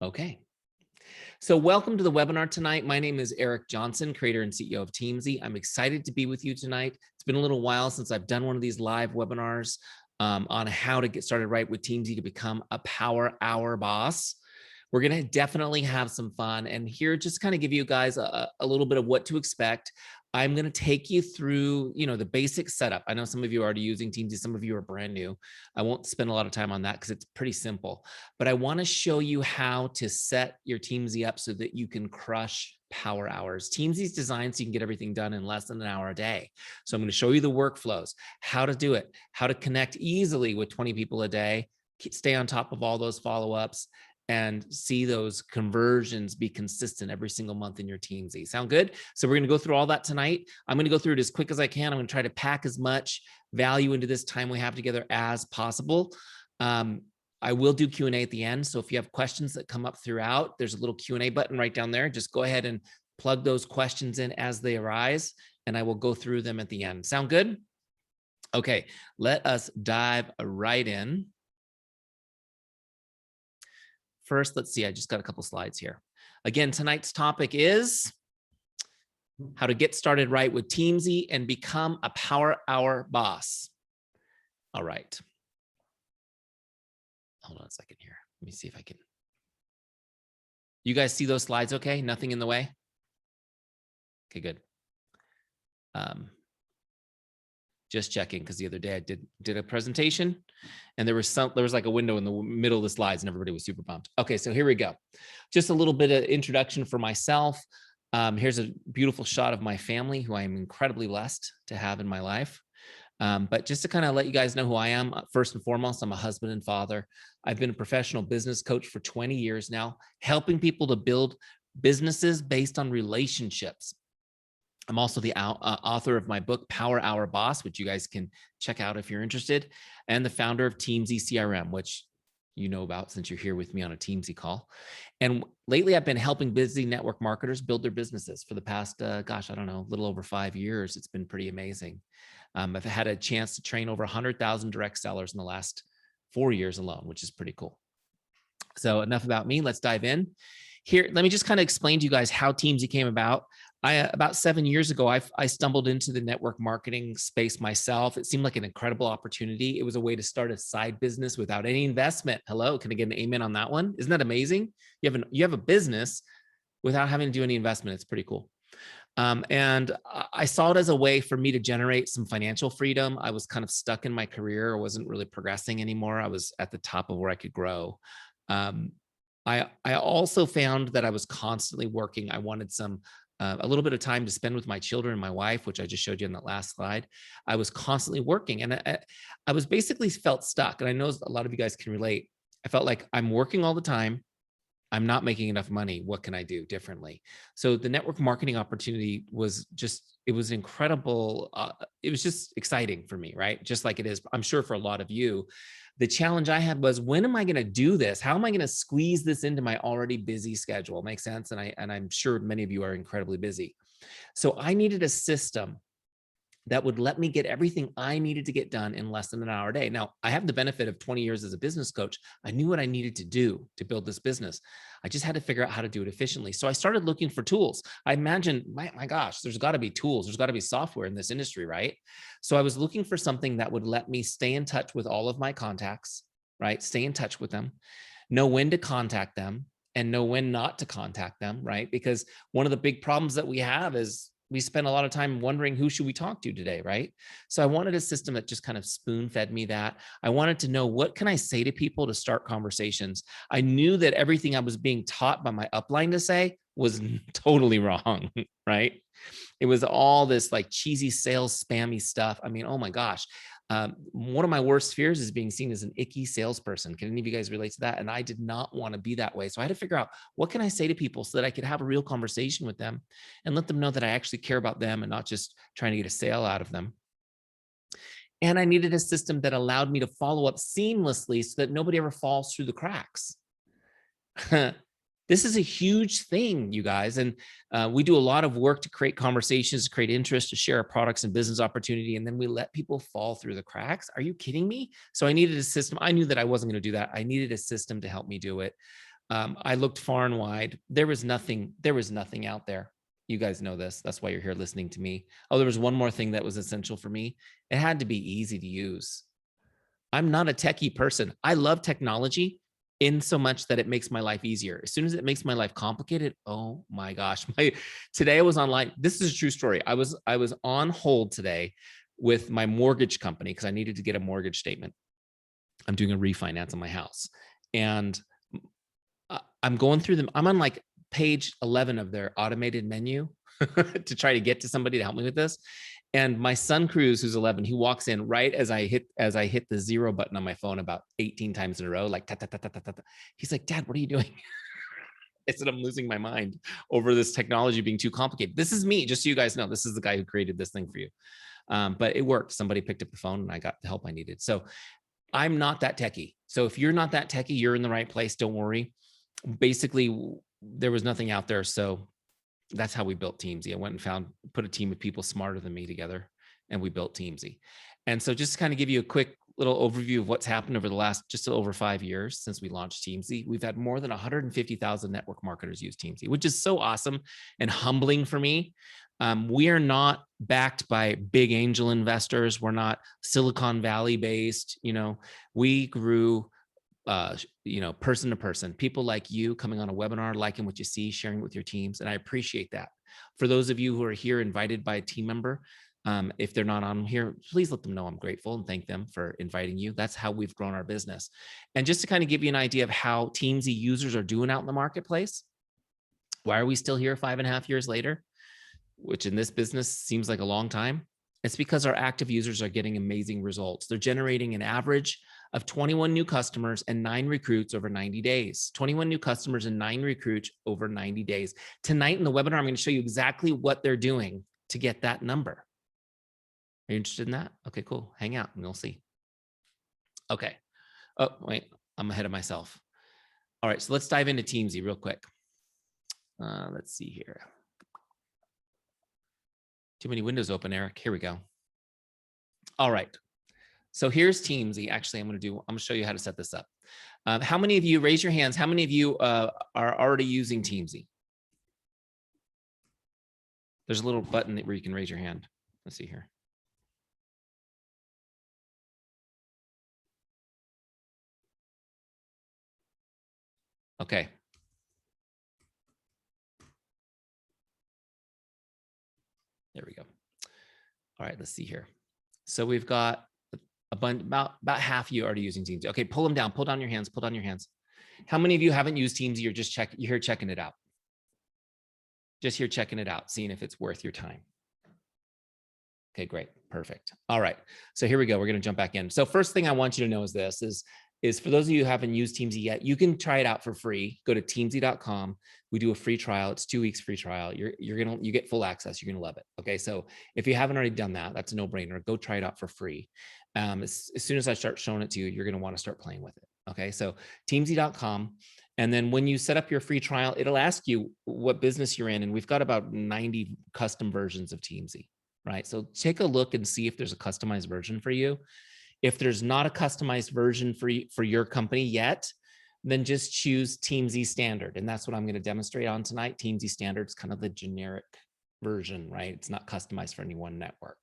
Okay. So welcome to the webinar tonight. My name is Eric Johnson, creator and CEO of Teamzy. I'm excited to be with you tonight. It's been a little while since I've done one of these live webinars on how to get started right with Teamzy to become a power hour boss. We're going to definitely have some fun. And here, just kind of give you guys a little bit of what to expect. I'm going to take you through, the basic setup. I know some of you are already using Teamzy. Some of you are brand new. I won't spend a lot of time on that because it's pretty simple. But I want to show you how to set your Teamzy up so that you can crush power hours. Teamzy is designed so you can get everything done in less than an hour a day. So I'm going to show you the workflows, how to do it, how to connect easily with 20 people a day, stay on top of all those follow-ups, and see those conversions be consistent every single month in your Teamzy. Sound good? So we're going to go through all that tonight. I'm going to go through it as quick as I can. I'm going to try to pack as much value into this time we have together as possible. I will do Q&A at the end. So if you have questions that come up throughout, there's a little Q&A button right down there. Just go ahead and plug those questions in as they arise, and I will go through them at the end. Sound good? Okay, let us dive right in. First, let's see, I just got a couple slides here. Again, tonight's topic is how to get started right with Teamzy and become a power hour boss. All right. Hold on a second here. Let me see if I can. You guys see those slides okay? Nothing in the way? Okay, good. Just checking, because the other day I did a presentation and there was like a window in the middle of the slides and everybody was super pumped. Okay, so here we go. Just a little bit of introduction for myself. Here's a beautiful shot of my family, who I am incredibly blessed to have in my life. But just to kind of let you guys know who I am, first and foremost, I'm a husband and father. I've been a professional business coach for 20 years now, helping people to build businesses based on relationships. I'm also the author of my book, Power Hour Boss, which you guys can check out if you're interested, and the founder of Teamzy CRM, which you know about since you're here with me on a Teamzy call. And lately I've been helping busy network marketers build their businesses for the past, gosh, I don't know, a little over 5 years. It's been pretty amazing. I've had a chance to train over 100,000 direct sellers in the last 4 years alone, which is pretty cool. So enough about me. Let's dive in. Here, let me just kind of explain to you guys how Teamzy came about. About 7 years ago, I stumbled into the network marketing space myself. It seemed like an incredible opportunity. It was a way to start a side business without any investment. Hello, can I get an amen on that one? Isn't that amazing? You have a business without having to do any investment. It's pretty cool. And I saw it as a way for me to generate some financial freedom. I was kind of stuck in my career. I wasn't really progressing anymore. I was at the top of where I could grow. I also found that I was constantly working. I wanted a little bit of time to spend with my children and my wife, which I just showed you in that last slide. I was constantly working, and I was basically felt stuck. And I know a lot of you guys can relate. I felt like I'm working all the time. I'm not making enough money. What can I do differently? So the network marketing opportunity was it was incredible. It was just exciting for me, right? Just like it is, I'm sure, for a lot of you. The challenge I had was, when am I going to do this? How am I going to squeeze this into my already busy schedule? Makes sense. And I'm sure many of you are incredibly busy. So I needed a system that would let me get everything I needed to get done in less than an hour a day. Now, I have the benefit of 20 years as a business coach. I knew what I needed to do to build this business. I just had to figure out how to do it efficiently. So I started looking for tools. I imagined, my gosh, there's got to be tools. There's got to be software in this industry, right? So I was looking for something that would let me stay in touch with all of my contacts, right? Stay in touch with them, know when to contact them, and know when not to contact them, right? Because one of the big problems that we have is we spend a lot of time wondering, who should we talk to today, right? So I wanted a system that just kind of spoon-fed me that. I wanted to know, what can I say to people to start conversations? I knew that everything I was being taught by my upline to say was totally wrong, right? It was all this like cheesy sales spammy stuff. I mean, oh my gosh. One of my worst fears is being seen as an icky salesperson. Can any of you guys relate to that? And I did not want to be that way. So I had to figure out, what can I say to people so that I could have a real conversation with them and let them know that I actually care about them and not just trying to get a sale out of them. And I needed a system that allowed me to follow up seamlessly so that nobody ever falls through the cracks. This is a huge thing, you guys. And we do a lot of work to create conversations, to create interest, to share our products and business opportunity. And then we let people fall through the cracks. Are you kidding me? So I needed a system. I knew that I wasn't going to do that. I needed a system to help me do it. I looked far and wide. There was nothing out there. You guys know this. That's why you're here listening to me. Oh, there was one more thing that was essential for me. It had to be easy to use. I'm not a techie person. I love technology in so much that it makes my life easier. As soon as it makes my life complicated, oh my gosh. Today I was online. This is a true story. I was on hold today with my mortgage company because I needed to get a mortgage statement. I'm doing a refinance on my house. And I'm going through them. I'm on like page 11 of their automated menu to try to get to somebody to help me with this. And my son Cruz, who's 11, he walks in right as I hit the 0 button on my phone about 18 times in a row, like ta ta ta ta ta ta. He's like, "Dad, what are you doing?" I said, "I'm losing my mind over this technology being too complicated." This is me, just so you guys know. This is the guy who created this thing for you. But it worked. Somebody picked up the phone and I got the help I needed. So I'm not that techie. So if you're not that techie, you're in the right place. Don't worry. Basically, there was nothing out there. So that's how we built Teamzy. I went and put a team of people smarter than me together, and we built Teamzy. And so just to kind of give you a quick little overview of what's happened over the last just over 5 years since we launched Teamzy, we've had more than 150,000 network marketers use Teamzy, which is so awesome and humbling for me. We are not backed by big angel investors. We're not Silicon Valley based. We grew person to person, people like you coming on a webinar, liking what you see, sharing it with your teams. And I appreciate that. For those of you who are here invited by a team member, if they're not on here, please let them know I'm grateful and thank them for inviting you. That's how we've grown our business. And just to kind of give you an idea of how Teamzy users are doing out in the marketplace, why are we still here 5.5 years later, which in this business seems like a long time? It's because our active users are getting amazing results. They're generating an average of 21 new customers and 9 recruits over 90 days. 21 new customers and 9 recruits over 90 days. Tonight in the webinar, I'm going to show you exactly what they're doing to get that number. Are you interested in that? Okay, cool. Hang out and you'll see. Okay. Oh, wait, I'm ahead of myself. All right, so let's dive into Teamzy real quick. Let's see here. Too many windows open, Eric. Here we go. All right. So here's Teamzy. Actually, I'm going to show you how to set this up. How many of you, raise your hands, how many of you are already using Teamzy? There's a little button where you can raise your hand. Let's see here. Okay. There we go. All right, let's see here. So we've got a bunch, about half of you already using Teamzy. Okay, pull them down, pull down your hands, pull down your hands. How many of you haven't used Teamzy? You're here checking it out. Just here checking it out, seeing if it's worth your time. Okay, great, perfect. All right, so here we go. We're gonna jump back in. So first thing I want you to know is this, is for those of you who haven't used Teamzy yet, you can try it out for free. Go to teamzy.com. We do a free trial. It's 2 weeks free trial. You get full access. You're gonna love it. Okay, so if you haven't already done that, that's a no-brainer. Go try it out for free. As soon as I start showing it to you, you're gonna want to start playing with it. Okay, so teamzy.com. And then when you set up your free trial, it'll ask you what business you're in. And we've got about 90 custom versions of Teamzy, right? So take a look and see if there's a customized version for you. If there's not a customized version for your company yet, then just choose Teamzy Standard. And that's what I'm going to demonstrate on tonight. Teamzy Standard is kind of the generic version, right? It's not customized for any one network.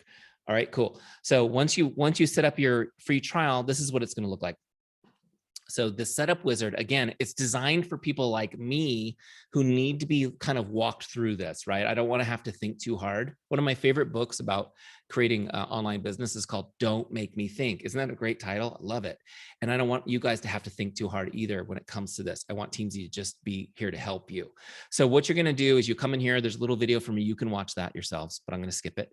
All right, cool. So once you set up your free trial, this is what it's going to look like. So the setup wizard, again, it's designed for people like me who need to be kind of walked through this, right? I don't want to have to think too hard. One of my favorite books about creating online business is called Don't Make Me Think. Isn't that a great title? I love it. And I don't want you guys to have to think too hard either when it comes to this. I want Teamzy to just be here to help you. So what you're going to do is you come in here, there's a little video from me. You can watch that yourselves, but I'm going to skip it.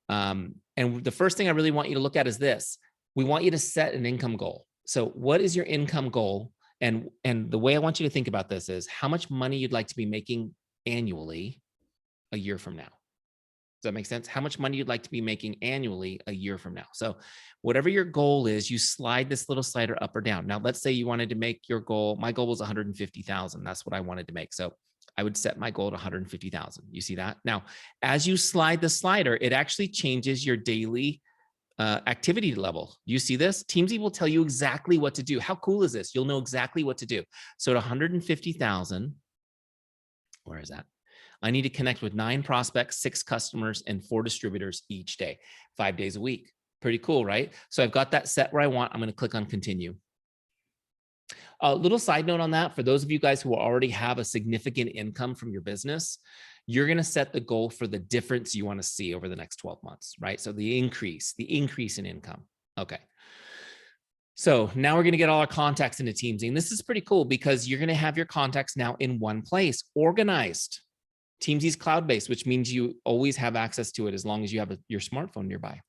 And the first thing I really want you to look at is this. We want you to set an income goal. So what is your income goal? And the way I want you to think about this is how much money you'd like to be making annually a year from now. Does that make sense? How much money you'd like to be making annually a year from now. So whatever your goal is, you slide this little slider up or down. Now, let's say you wanted to make your goal. My goal was 150,000. That's what I wanted to make. So I would set my goal at 150,000. You see that? Now, as you slide the slider, it actually changes your daily activity level. You see this? Teamzy will tell you exactly what to do. How cool is this? You'll know exactly what to do. So at 150,000, where is that? I need to connect with 9 prospects, 6 customers, and 4 distributors each day, 5 days a week. Pretty cool, right? So I've got that set where I want. I'm going to click on continue. A little side note on that, for those of you guys who already have a significant income from your business, you're going to set the goal for the difference you want to see over the next 12 months, right? So the increase in income. Okay. So now we're going to get all our contacts into Teamzy. And this is pretty cool because you're going to have your contacts now in one place, organized. Teamzy's cloud-based, which means you always have access to it as long as you have your smartphone nearby.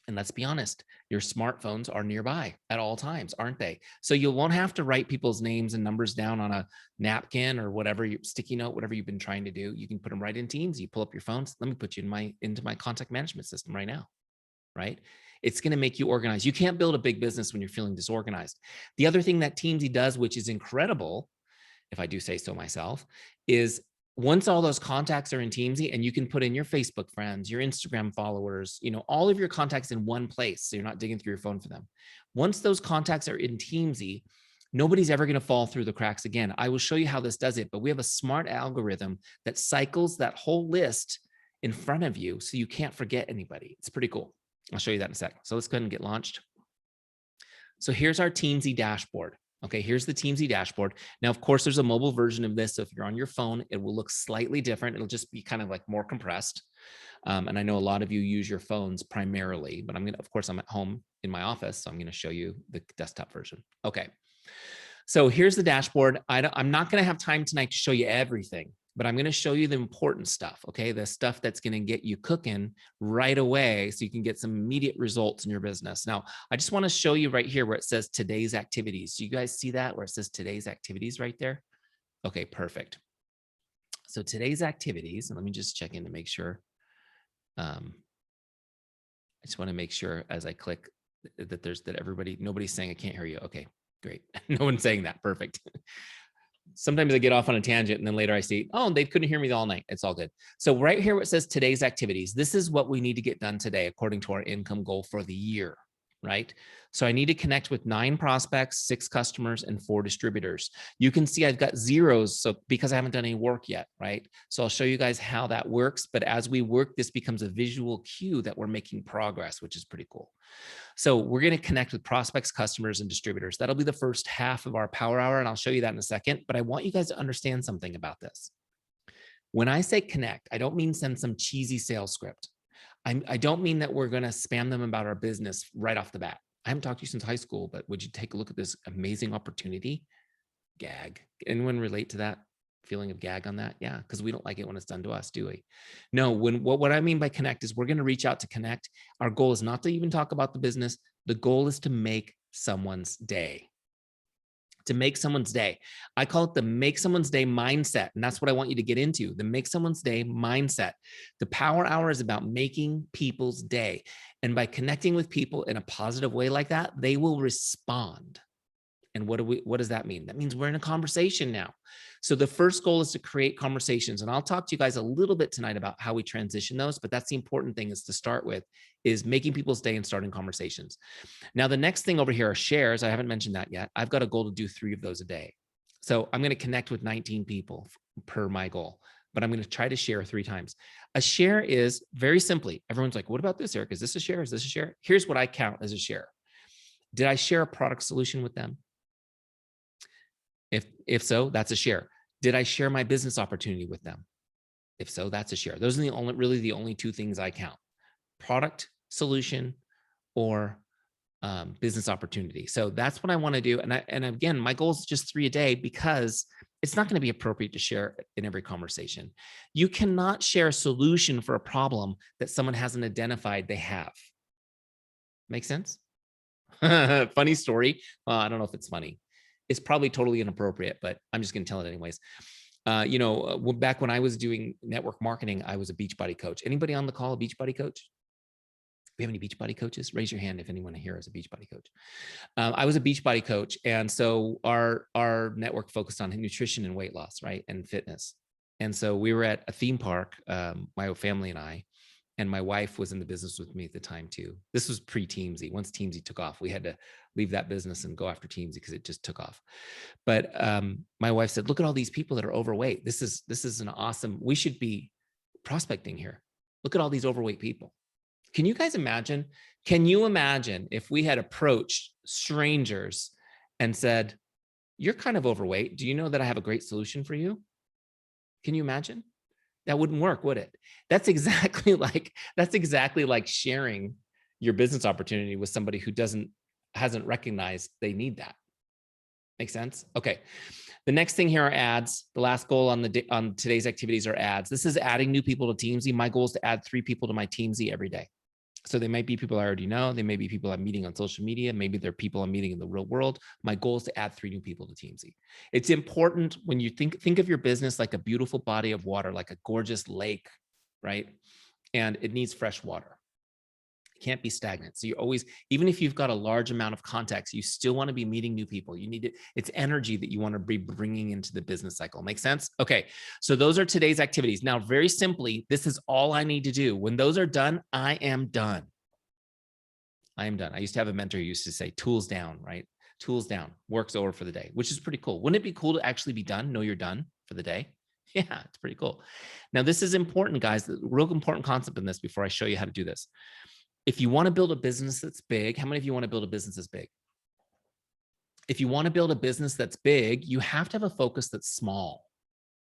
And let's be honest, your smartphones are nearby at all times, aren't they? So you won't have to write people's names and numbers down on a napkin or whatever, sticky note, whatever you've been trying to do. You can put them right in Teams. You pull up your phones. Let me put you into my contact management system right now, right? It's going to make you organized. You can't build a big business when you're feeling disorganized. The other thing that Teamzy does, which is incredible, if I do say so myself, is once all those contacts are in Teamzy, and you can put in your Facebook friends, your Instagram followers, all of your contacts in one place, so you're not digging through your phone for them. Once those contacts are in Teamzy, nobody's ever going to fall through the cracks again. I will show you how this does it, but we have a smart algorithm that cycles that whole list in front of you so you can't forget anybody. It's pretty cool. I'll show you that in a sec. So let's go ahead and get launched. So here's our Teamzy dashboard. Okay, here's the Teamzy dashboard. Now, of course, there's a mobile version of this. So if you're on your phone, it will look slightly different. It'll just be kind of like more compressed. And I know a lot of you use your phones primarily, but of course, I'm at home in my office, so I'm going to show you the desktop version. Okay. So here's the dashboard. I'm not going to have time tonight to show you everything, but I'm going to show you the important stuff. Okay. The stuff that's going to get you cooking right away so you can get some immediate results in your business. Now, I just want to show you right here where it says today's activities. Do you guys see that where it says today's activities right there? Okay, perfect. So today's activities, and let me just check in to make sure. I just want to make sure as I click that nobody's saying I can't hear you. Okay, great. No one's saying that. Perfect. Sometimes I get off on a tangent and then later I see, oh, they couldn't hear me all night. It's all good. So right here, where it says today's activities, this is what we need to get done today, according to our income goal for the year, right? So I need to connect with 9 prospects, 6 customers, and 4 distributors. You can see I've got zeros, so because I haven't done any work yet, right? So I'll show you guys how that works. But as we work, this becomes a visual cue that we're making progress, which is pretty cool. So we're going to connect with prospects, customers, and distributors. That'll be the first half of our power hour, and I'll show you that in a second. But I want you guys to understand something about this. When I say connect, I don't mean send some cheesy sales script. I don't mean that we're going to spam them about our business right off the bat. I haven't talked to you since high school, but would you take a look at this amazing opportunity? Gag. Anyone relate to that feeling of gag on that? Yeah, because we don't like it when it's done to us, do we? No, what I mean by connect is we're going to reach out to connect. Our goal is not to even talk about the business. The goal is to make someone's day. To make someone's day. I call it the make someone's day mindset. And that's what I want you to get into, the make someone's day mindset. The power hour is about making people's day. And by connecting with people in a positive way like that, they will respond. And what does that mean? That means we're in a conversation now. So the first goal is to create conversations. And I'll talk to you guys a little bit tonight about how we transition those, but that's the important thing is to start with is making people's day and starting conversations. Now, the next thing over here are shares. I haven't mentioned that yet. I've got a goal to do 3 of those a day. So I'm going to connect with 19 people per my goal, but I'm going to try to share 3 times. A share is very simply, everyone's like, what about this, Eric? Is this a share? Is this a share? Here's what I count as a share. Did I share a product solution with them? If so, that's a share. Did I share my business opportunity with them? If so, that's a share. Those are really the only 2 things I count: product solution or business opportunity. So that's what I want to do. And again, my goal is just 3 a day because it's not going to be appropriate to share in every conversation. You cannot share a solution for a problem that someone hasn't identified they have. Make sense? Funny story. Well, I don't know if it's funny. It's probably totally inappropriate, but I'm just going to tell it anyways. Back when I was doing network marketing, I was a Beachbody coach. Anybody on the call a Beachbody coach? Do we have any Beachbody coaches? Raise your hand if anyone here is a Beachbody coach. I was a Beachbody coach, and so our network focused on nutrition and weight loss, right, and fitness. And so we were at a theme park, my family and I, And my wife was in the business with me at the time too. This was pre-Teamzy. Once Teamzy took off, we had to leave that business and go after Teamzy because it just took off. But my wife said, look at all these people that are overweight. This is an awesome, we should be prospecting here. Look at all these overweight people. Can you guys imagine? Can you imagine if we had approached strangers and said, you're kind of overweight. Do you know that I have a great solution for you? Can you imagine? That wouldn't work, would it? That's exactly like sharing your business opportunity with somebody who hasn't recognized they need that. Make sense? Okay. The next thing here are ads. The last goal on today's activities are ads. This is adding new people to Teamzy. My goal is to add 3 people to my Teamzy every day. So they might be people I already know. They may be people I'm meeting on social media. Maybe they're people I'm meeting in the real world. My goal is to add 3 new people to Teamzy. It's important when you think of your business like a beautiful body of water, like a gorgeous lake, right? And it needs fresh water. It can't be stagnant. So you always, even if you've got a large amount of contacts, you still want to be meeting new people. You need it's energy that you want to be bringing into the business cycle. Make sense? Okay. So those are today's activities. Now, very simply, this is all I need to do. When those are done, I am done. I am done. I used to have a mentor who used to say, tools down, right? Tools down, work's over for the day, which is pretty cool. Wouldn't it be cool to actually be done? Know you're done for the day? Yeah, it's pretty cool. Now, this is important, guys. The real important concept in this before I show you how to do this. If you want to build a business that's big, how many of you want to build a business that's big? If you want to build a business that's big, you have to have a focus that's small.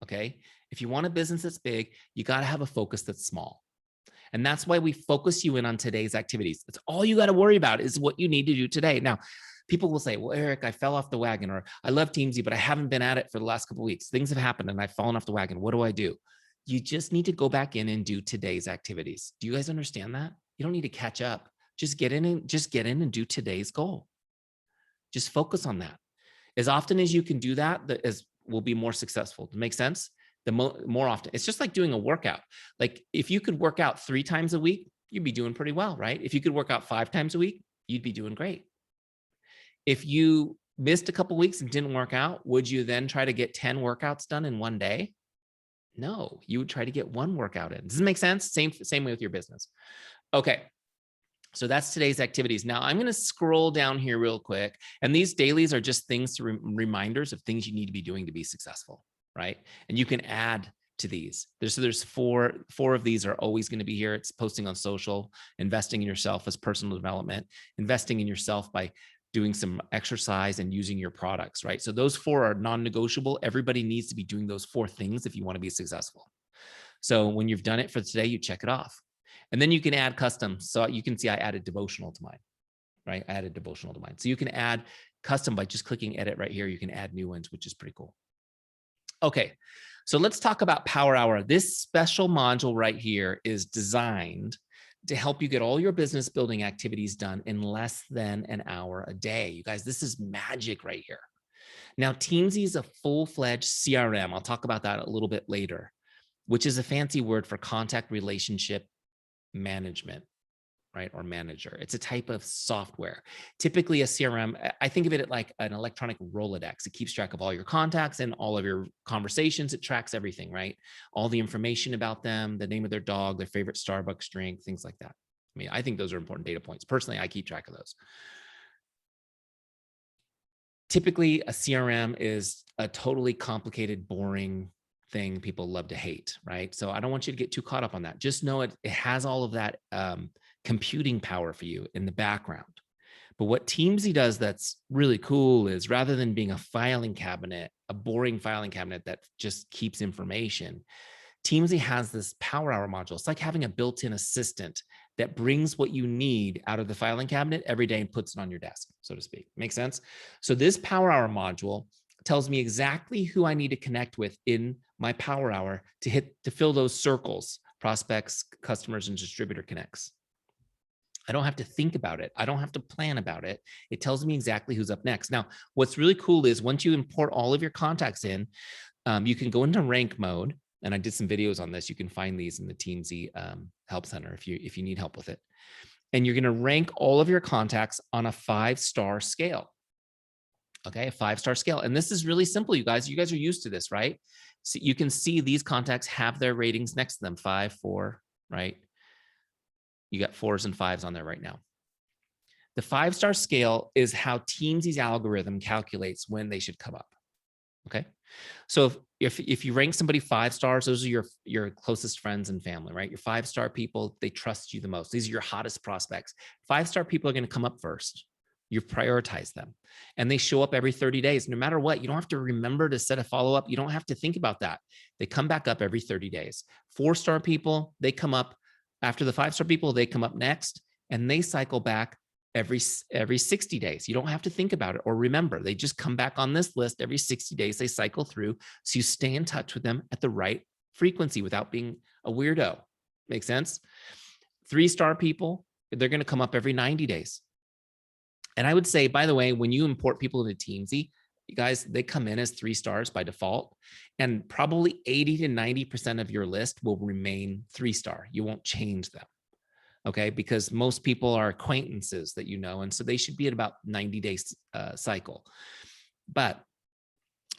Okay. If you want a business that's big, you got to have a focus that's small. And that's why we focus you in on today's activities. That's all you got to worry about is what you need to do today. Now, people will say, well, Eric, I fell off the wagon, or I love Teamzy, but I haven't been at it for the last couple of weeks. Things have happened and I've fallen off the wagon. What do I do? You just need to go back in and do today's activities. Do you guys understand that? You don't need to catch up. Just get in and do today's goal. Just focus on that. As often as you can do that, will be more successful. Make sense? The more often. It's just like doing a workout. Like if you could work out 3 times a week, you'd be doing pretty well, right? If you could work out 5 times a week, you'd be doing great. If you missed a couple of weeks and didn't work out, would you then try to get 10 workouts done in one day? No, you would try to get 1 workout in. Does it make sense? Same way with your business. Okay. So that's today's activities. Now I'm going to scroll down here real quick. And these dailies are just things reminders of things you need to be doing to be successful, right? And you can add to these. There's four of these are always going to be here. It's posting on social, investing in yourself as personal development, investing in yourself by doing some exercise and using your products, right? So those 4 are non-negotiable. Everybody needs to be doing those 4 things if you want to be successful. So when you've done it for today, you check it off. And then you can add custom. So you can see I added devotional to mine, right? I added devotional to mine. So you can add custom by just clicking edit right here. You can add new ones, which is pretty cool. Okay, so let's talk about Power Hour. This special module right here is designed to help you get all your business building activities done in less than an hour a day. You guys, this is magic right here. Now, Teamzy is a full-fledged CRM. I'll talk about that a little bit later, which is a fancy word for contact relationship management, right? Or manager. It's a type of software. Typically a CRM, I think of it like an electronic Rolodex. It keeps track of all your contacts and all of your conversations. It tracks everything, right? All the information about them, the name of their dog, their favorite Starbucks drink, things like that. I mean, I think those are important data points. Personally, I keep track of those. Typically, a CRM is a totally complicated, boring thing people love to hate, right? So I don't want you to get too caught up on that. Just know it has all of that computing power for you in the background. But what Teamzy does that's really cool is rather than being a filing cabinet, a boring filing cabinet that just keeps information, Teamzy has this Power Hour module. It's like having a built-in assistant that brings what you need out of the filing cabinet every day and puts it on your desk, so to speak. Make sense? So this Power Hour module tells me exactly who I need to connect with in my Power Hour to fill those circles, prospects, customers, and distributor connects. I don't have to think about it. I don't have to plan about it. It tells me exactly who's up next. Now, what's really cool is once you import all of your contacts in, you can go into rank mode. And I did some videos on this. You can find these in the Teamzy Help Center if you need help with it. And you're going to rank all of your contacts on a 5-star scale. Okay, a 5-star scale. And this is really simple, you guys. You guys are used to this, right? So you can see these contacts have their ratings next to them, 5, 4, right? You got 4s and 5s on there right now. The 5-star scale is how Teamzy's algorithm calculates when they should come up. Okay. So if you rank somebody 5 stars, those are your closest friends and family, right? Your 5-star people, they trust you the most. These are your hottest prospects. 5-star people are going to come up first. You've prioritized them and they show up every 30 days. No matter what, you don't have to remember to set a follow-up. You don't have to think about that. They come back up every 30 days. 4-star people, they come up after the 5-star people, they come up next and they cycle back every 60 days. You don't have to think about it or remember. They just come back on this list every 60 days. They cycle through. So you stay in touch with them at the right frequency without being a weirdo. Make sense? 3-star people, they're going to come up every 90 days. And I would say, by the way, when you import people into Teamzy, you guys, they come in as 3 stars by default, and probably 80 to 90% of your list will remain 3-star. You won't change them. Okay, because most people are acquaintances that you know, and so they should be at about 90 days cycle. But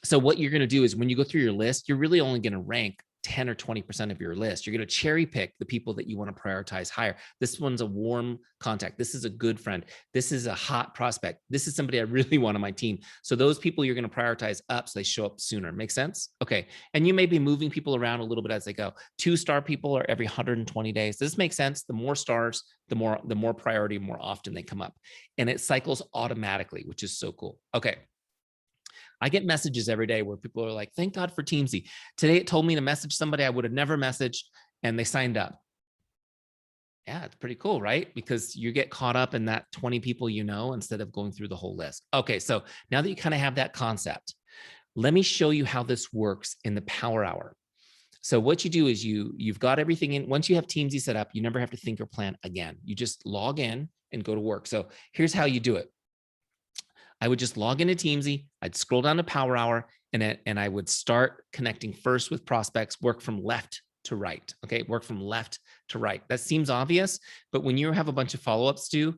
so what you're going to do is when you go through your list, you're really only going to rank 10 or 20% of your list. You're going to cherry pick the people that you want to prioritize higher. This one's a warm contact. This is a good friend. This is a hot prospect. This is somebody I really want on my team. So those people you're going to prioritize up so they show up sooner. Make sense? Okay. And you may be moving people around a little bit as they go. 2-star people are every 120 days. Does this make sense? The more stars, the more priority, more often they come up. And it cycles automatically, which is so cool. Okay. I get messages every day where people are like, thank God for Teamzy. Today it told me to message somebody I would have never messaged and they signed up. Yeah, it's pretty cool, right? Because you get caught up in that 20 people you know instead of going through the whole list. Okay, so now that you kind of have that concept, let me show you how this works in the Power Hour. So what you do is you've got everything in. Once you have Teamzy set up, you never have to think or plan again. You just log in and go to work. So here's how you do it. I would just log into Teamzy. I'd scroll down to Power Hour and I would start connecting first with prospects, work from left to right. Okay, work from left to right. That seems obvious, but when you have a bunch of follow-ups too,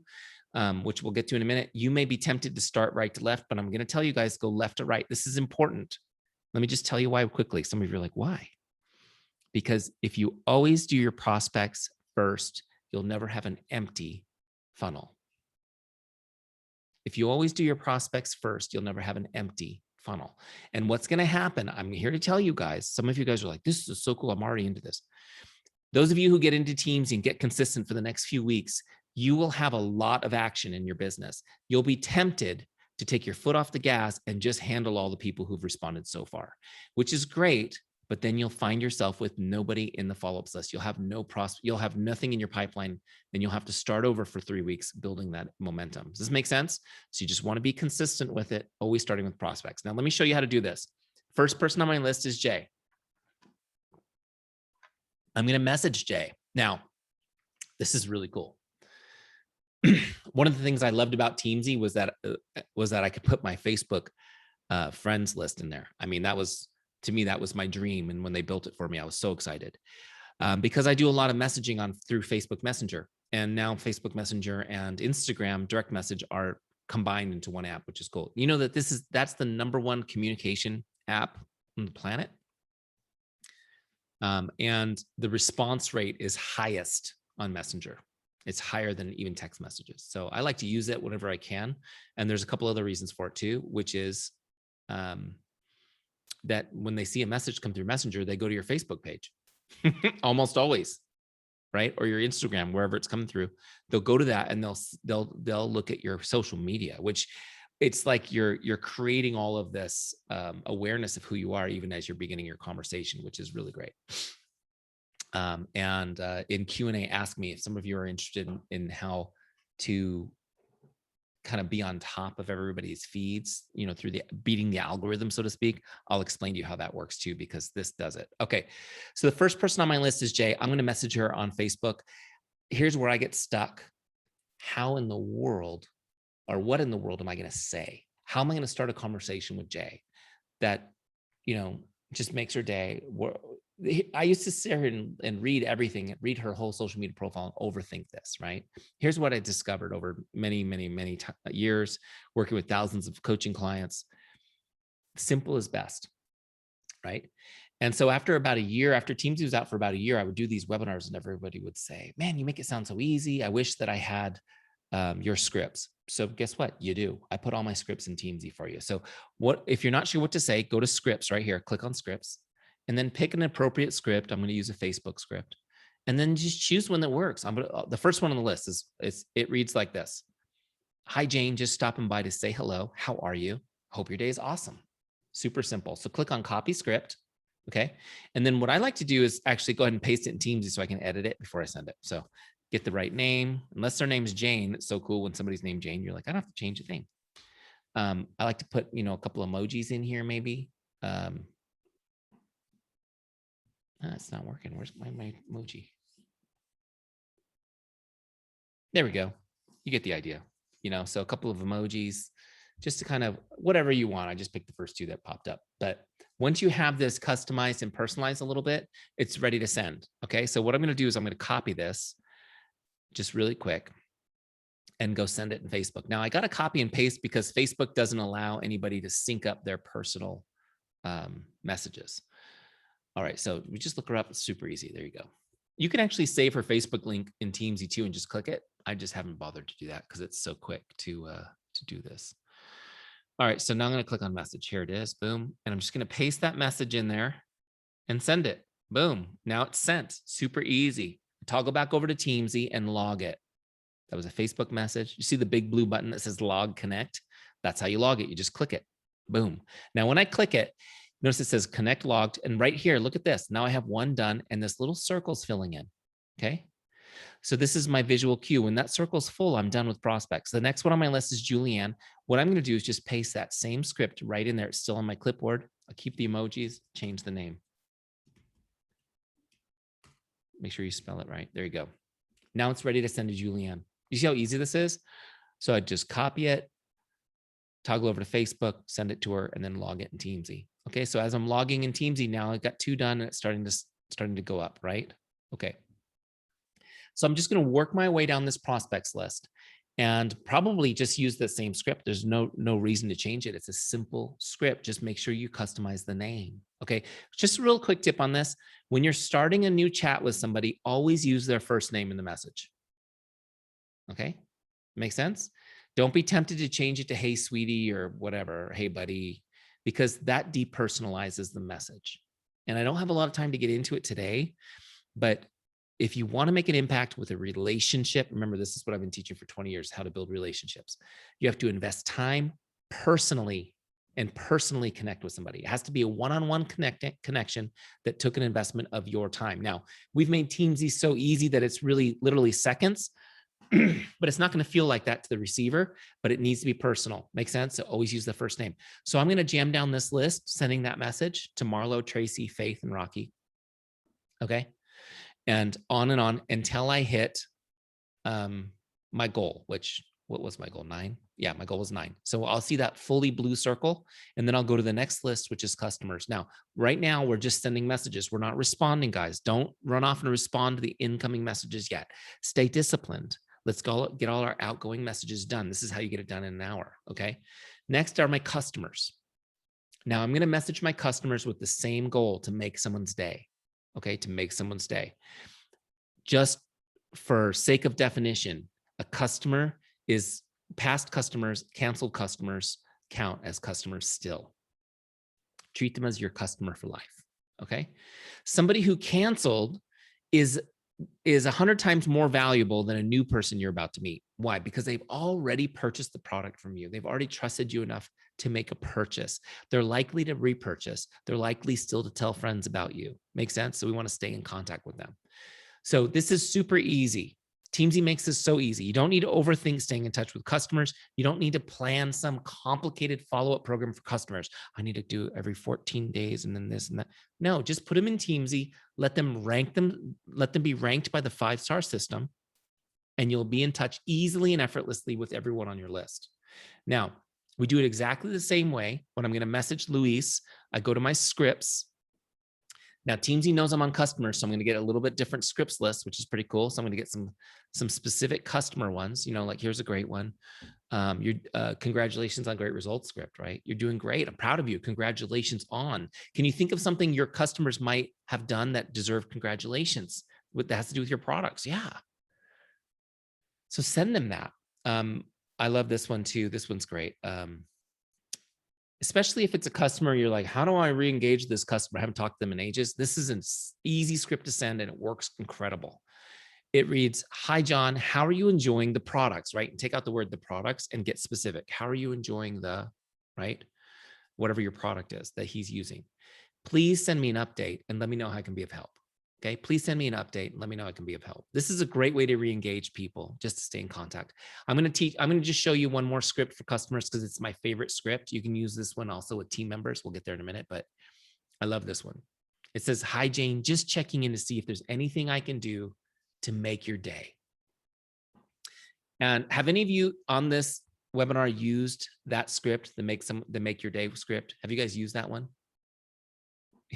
which we'll get to in a minute, you may be tempted to start right to left, but I'm going to tell you guys go left to right. This is important. Let me just tell you why quickly. Some of you are like, why? Because if you always do your prospects first, you'll never have an empty funnel. If you always do your prospects first, you'll never have an empty funnel. And what's going to happen, I'm here to tell you guys, some of you guys are like, this is so cool. I'm already into this. Those of you who get into Teamzy and get consistent for the next few weeks, you will have a lot of action in your business. You'll be tempted to take your foot off the gas and just handle all the people who've responded so far, which is great. But then you'll find yourself with nobody in the follow-ups list. You'll have you'll have nothing in your pipeline, and you'll have to start over for 3 weeks building that momentum. Does this make sense? So you just want to be consistent with it, always starting with prospects. Now, let me show you how to do this. First person on my list is Jay. I'm going to message Jay. Now, this is really cool. One of the things I loved about Teamzy was that I could put my Facebook friends list in there. I mean, to me, that was my dream. And when they built it for me, I was so excited because I do a lot of messaging through Facebook Messenger. And now Facebook Messenger and Instagram direct message are combined into one app, which is cool. You know that that's the #1 communication app on the planet. And the response rate is highest on Messenger. It's higher than even text messages. So I like to use it whenever I can. And there's a couple other reasons for it too, which is that when they see a message come through Messenger, they go to your Facebook page almost always, right? Or your Instagram, wherever it's coming through, they'll go to that and they'll look at your social media, which it's like you're creating all of this awareness of who you are, even as you're beginning your conversation, which is really great. And in Q&A, ask me if some of you are interested in how to kind of be on top of everybody's feeds, you know, through beating the algorithm, so to speak. I'll explain to you how that works too, because this does it. Okay. So the first person on my list is Jay. I'm going to message her on Facebook. Here's where I get stuck. How in the world, or what in the world am I going to say? How am I going to start a conversation with Jay that, you know, just makes her day? I used to sit here and read everything, read her whole social media profile and overthink this, right? Here's what I discovered over many, many, many years working with thousands of coaching clients. Simple is best, right? And so after about a year, after Teamzy was out for about a year, I would do these webinars and everybody would say, man, you make it sound so easy. I wish that I had your scripts. So guess what? You do. I put all my scripts in Teamzy for you. So what if you're not sure what to say, go to scripts right here, click on scripts, and then pick an appropriate script. I'm going to use a Facebook script, and then just choose one that works. The first one on the list is it reads like this. Hi, Jane, just stopping by to say hello. How are you? Hope your day is awesome. Super simple. So click on copy script. Okay. And then what I like to do is actually go ahead and paste it in Teamzy so I can edit it before I send it. So get the right name, unless their name's Jane. It's so cool when somebody's named Jane, you're like, I don't have to change a thing. I like to put, a couple emojis in here, maybe. It's not working. Where's my emoji? There we go. You get the idea, so a couple of emojis, just to kind of whatever you want. I just picked the first two that popped up. But once you have this customized and personalized a little bit, it's ready to send. Okay. So what I'm going to do is I'm going to copy this just really quick and go send it in Facebook. Now I got to copy and paste because Facebook doesn't allow anybody to sync up their personal messages. All right. So we just look her up. It's super easy. There you go. You can actually save her Facebook link in Teamzy too and just click it. I just haven't bothered to do that because it's so quick to do this. All right, so now I'm going to click on message. Here it is, boom. And I'm just going to paste that message in there and send it. Boom. Now it's sent. Super easy. Toggle back over to Teamzy and log it. That was a Facebook message. You see the big blue button that says log connect? That's how you log it. You just click it. Boom. Now, when I click it, notice it says connect logged. And right here, look at this. Now I have one done and this little circle's filling in. Okay. So this is my visual cue. When that circle's full, I'm done with prospects. The next one on my list is Julianne. What I'm going to do is just paste that same script right in there. It's still on my clipboard. I'll keep the emojis, change the name. Make sure you spell it right. There you go. Now it's ready to send to Julianne. You see how easy this is? So I just copy it, toggle over to Facebook, send it to her, and then log it in Teamzy. Okay, so as I'm logging in Teamzy now, I've got 2 done and it's starting to go up, right? Okay. So I'm just going to work my way down this prospects list and probably just use the same script. There's no reason to change it. It's a simple script. Just make sure you customize the name. Okay. Just a real quick tip on this. When you're starting a new chat with somebody, always use their first name in the message. Okay. Make sense? Don't be tempted to change it to, hey, sweetie, or whatever, or, hey, buddy, because that depersonalizes the message. And I don't have a lot of time to get into it today, but if you want to make an impact with a relationship, remember, this is what I've been teaching for 20 years, how to build relationships. You have to invest time personally and personally connect with somebody. It has to be a one-on-one connection that took an investment of your time. Now, we've made Teamzy so easy that it's really literally seconds, but it's not going to feel like that to the receiver, but it needs to be personal. Make sense? So always use the first name. So I'm going to jam down this list, sending that message to Marlo, Tracy, Faith, and Rocky. Okay. And on until I hit my goal, which, what was my goal? 9? Yeah, my goal was 9. So I'll see that fully blue circle, and then I'll go to the next list, which is customers. Now, right now, we're just sending messages. We're not responding, guys. Don't run off and respond to the incoming messages yet. Stay disciplined. Let's go get all our outgoing messages done. This is how you get it done in an hour, okay? Next are my customers. Now, I'm going to message my customers with the same goal, to make someone's day. Okay, to make someone's day. Just for sake of definition, a customer is past customers, canceled customers count as customers still. Treat them as your customer for life. Okay. Somebody who canceled is 100 times more valuable than a new person you're about to meet. Why? Because they've already purchased the product from you. They've already trusted you enough to make a purchase. They're likely to repurchase. They're likely still to tell friends about you. Make sense? So we want to stay in contact with them. So this is super easy. Teamzy makes this so easy. You don't need to overthink staying in touch with customers. You don't need to plan some complicated follow-up program for customers. I need to do every 14 days and then this and that. No, just put them in Teamzy, let them be ranked by the 5-star system, and you'll be in touch easily and effortlessly with everyone on your list. Now, we do it exactly the same way. When I'm going to message Luis, I go to my scripts. Now, Teamzy knows I'm on customers, so I'm going to get a little bit different scripts list, which is pretty cool. So I'm going to get some specific customer ones, like here's a great one. Your congratulations on great results script, right? You're doing great. I'm proud of you. Congratulations on. Can you think of something your customers might have done that deserve congratulations? What that has to do with your products? Yeah. So send them that. I love this one too. This one's great. Especially if it's a customer, you're like, how do I re-engage this customer? I haven't talked to them in ages. This is an easy script to send and it works incredible. It reads, hi, John, how are you enjoying the products, right? And take out the word the products and get specific. How are you enjoying the, right? Whatever your product is that he's using. Please send me an update and let me know how I can be of help. Okay, please send me an update and let me know I can be of help. This is a great way to re-engage people, just to stay in contact. I'm going to just show you one more script for customers because it's my favorite script. You can use this one also with team members. We'll get there in a minute, but I love this one. It says, hi, Jane, just checking in to see if there's anything I can do to make your day. And have any of you on this webinar used that script, the make your day script? Have you guys used that one?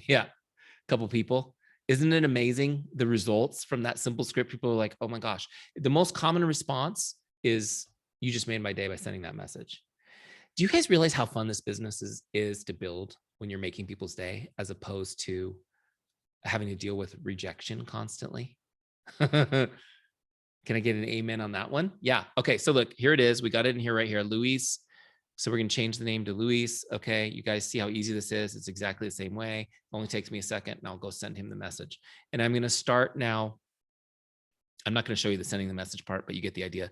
Yeah, a couple people. Isn't it amazing the results from that simple script? People are like, oh my gosh. The most common response is, you just made my day by sending that message. Do you guys realize how fun this business is to build when you're making people's day, as opposed to having to deal with rejection constantly? Can I get an amen on that one? Yeah. Okay. So look, here it is. We got it in here right here, Luis. So we're going to change the name to Luis. Okay. You guys see how easy this is. It's exactly the same way. It only takes me a second and I'll go send him the message. And I'm going to start now. I'm not going to show you the sending the message part, but you get the idea.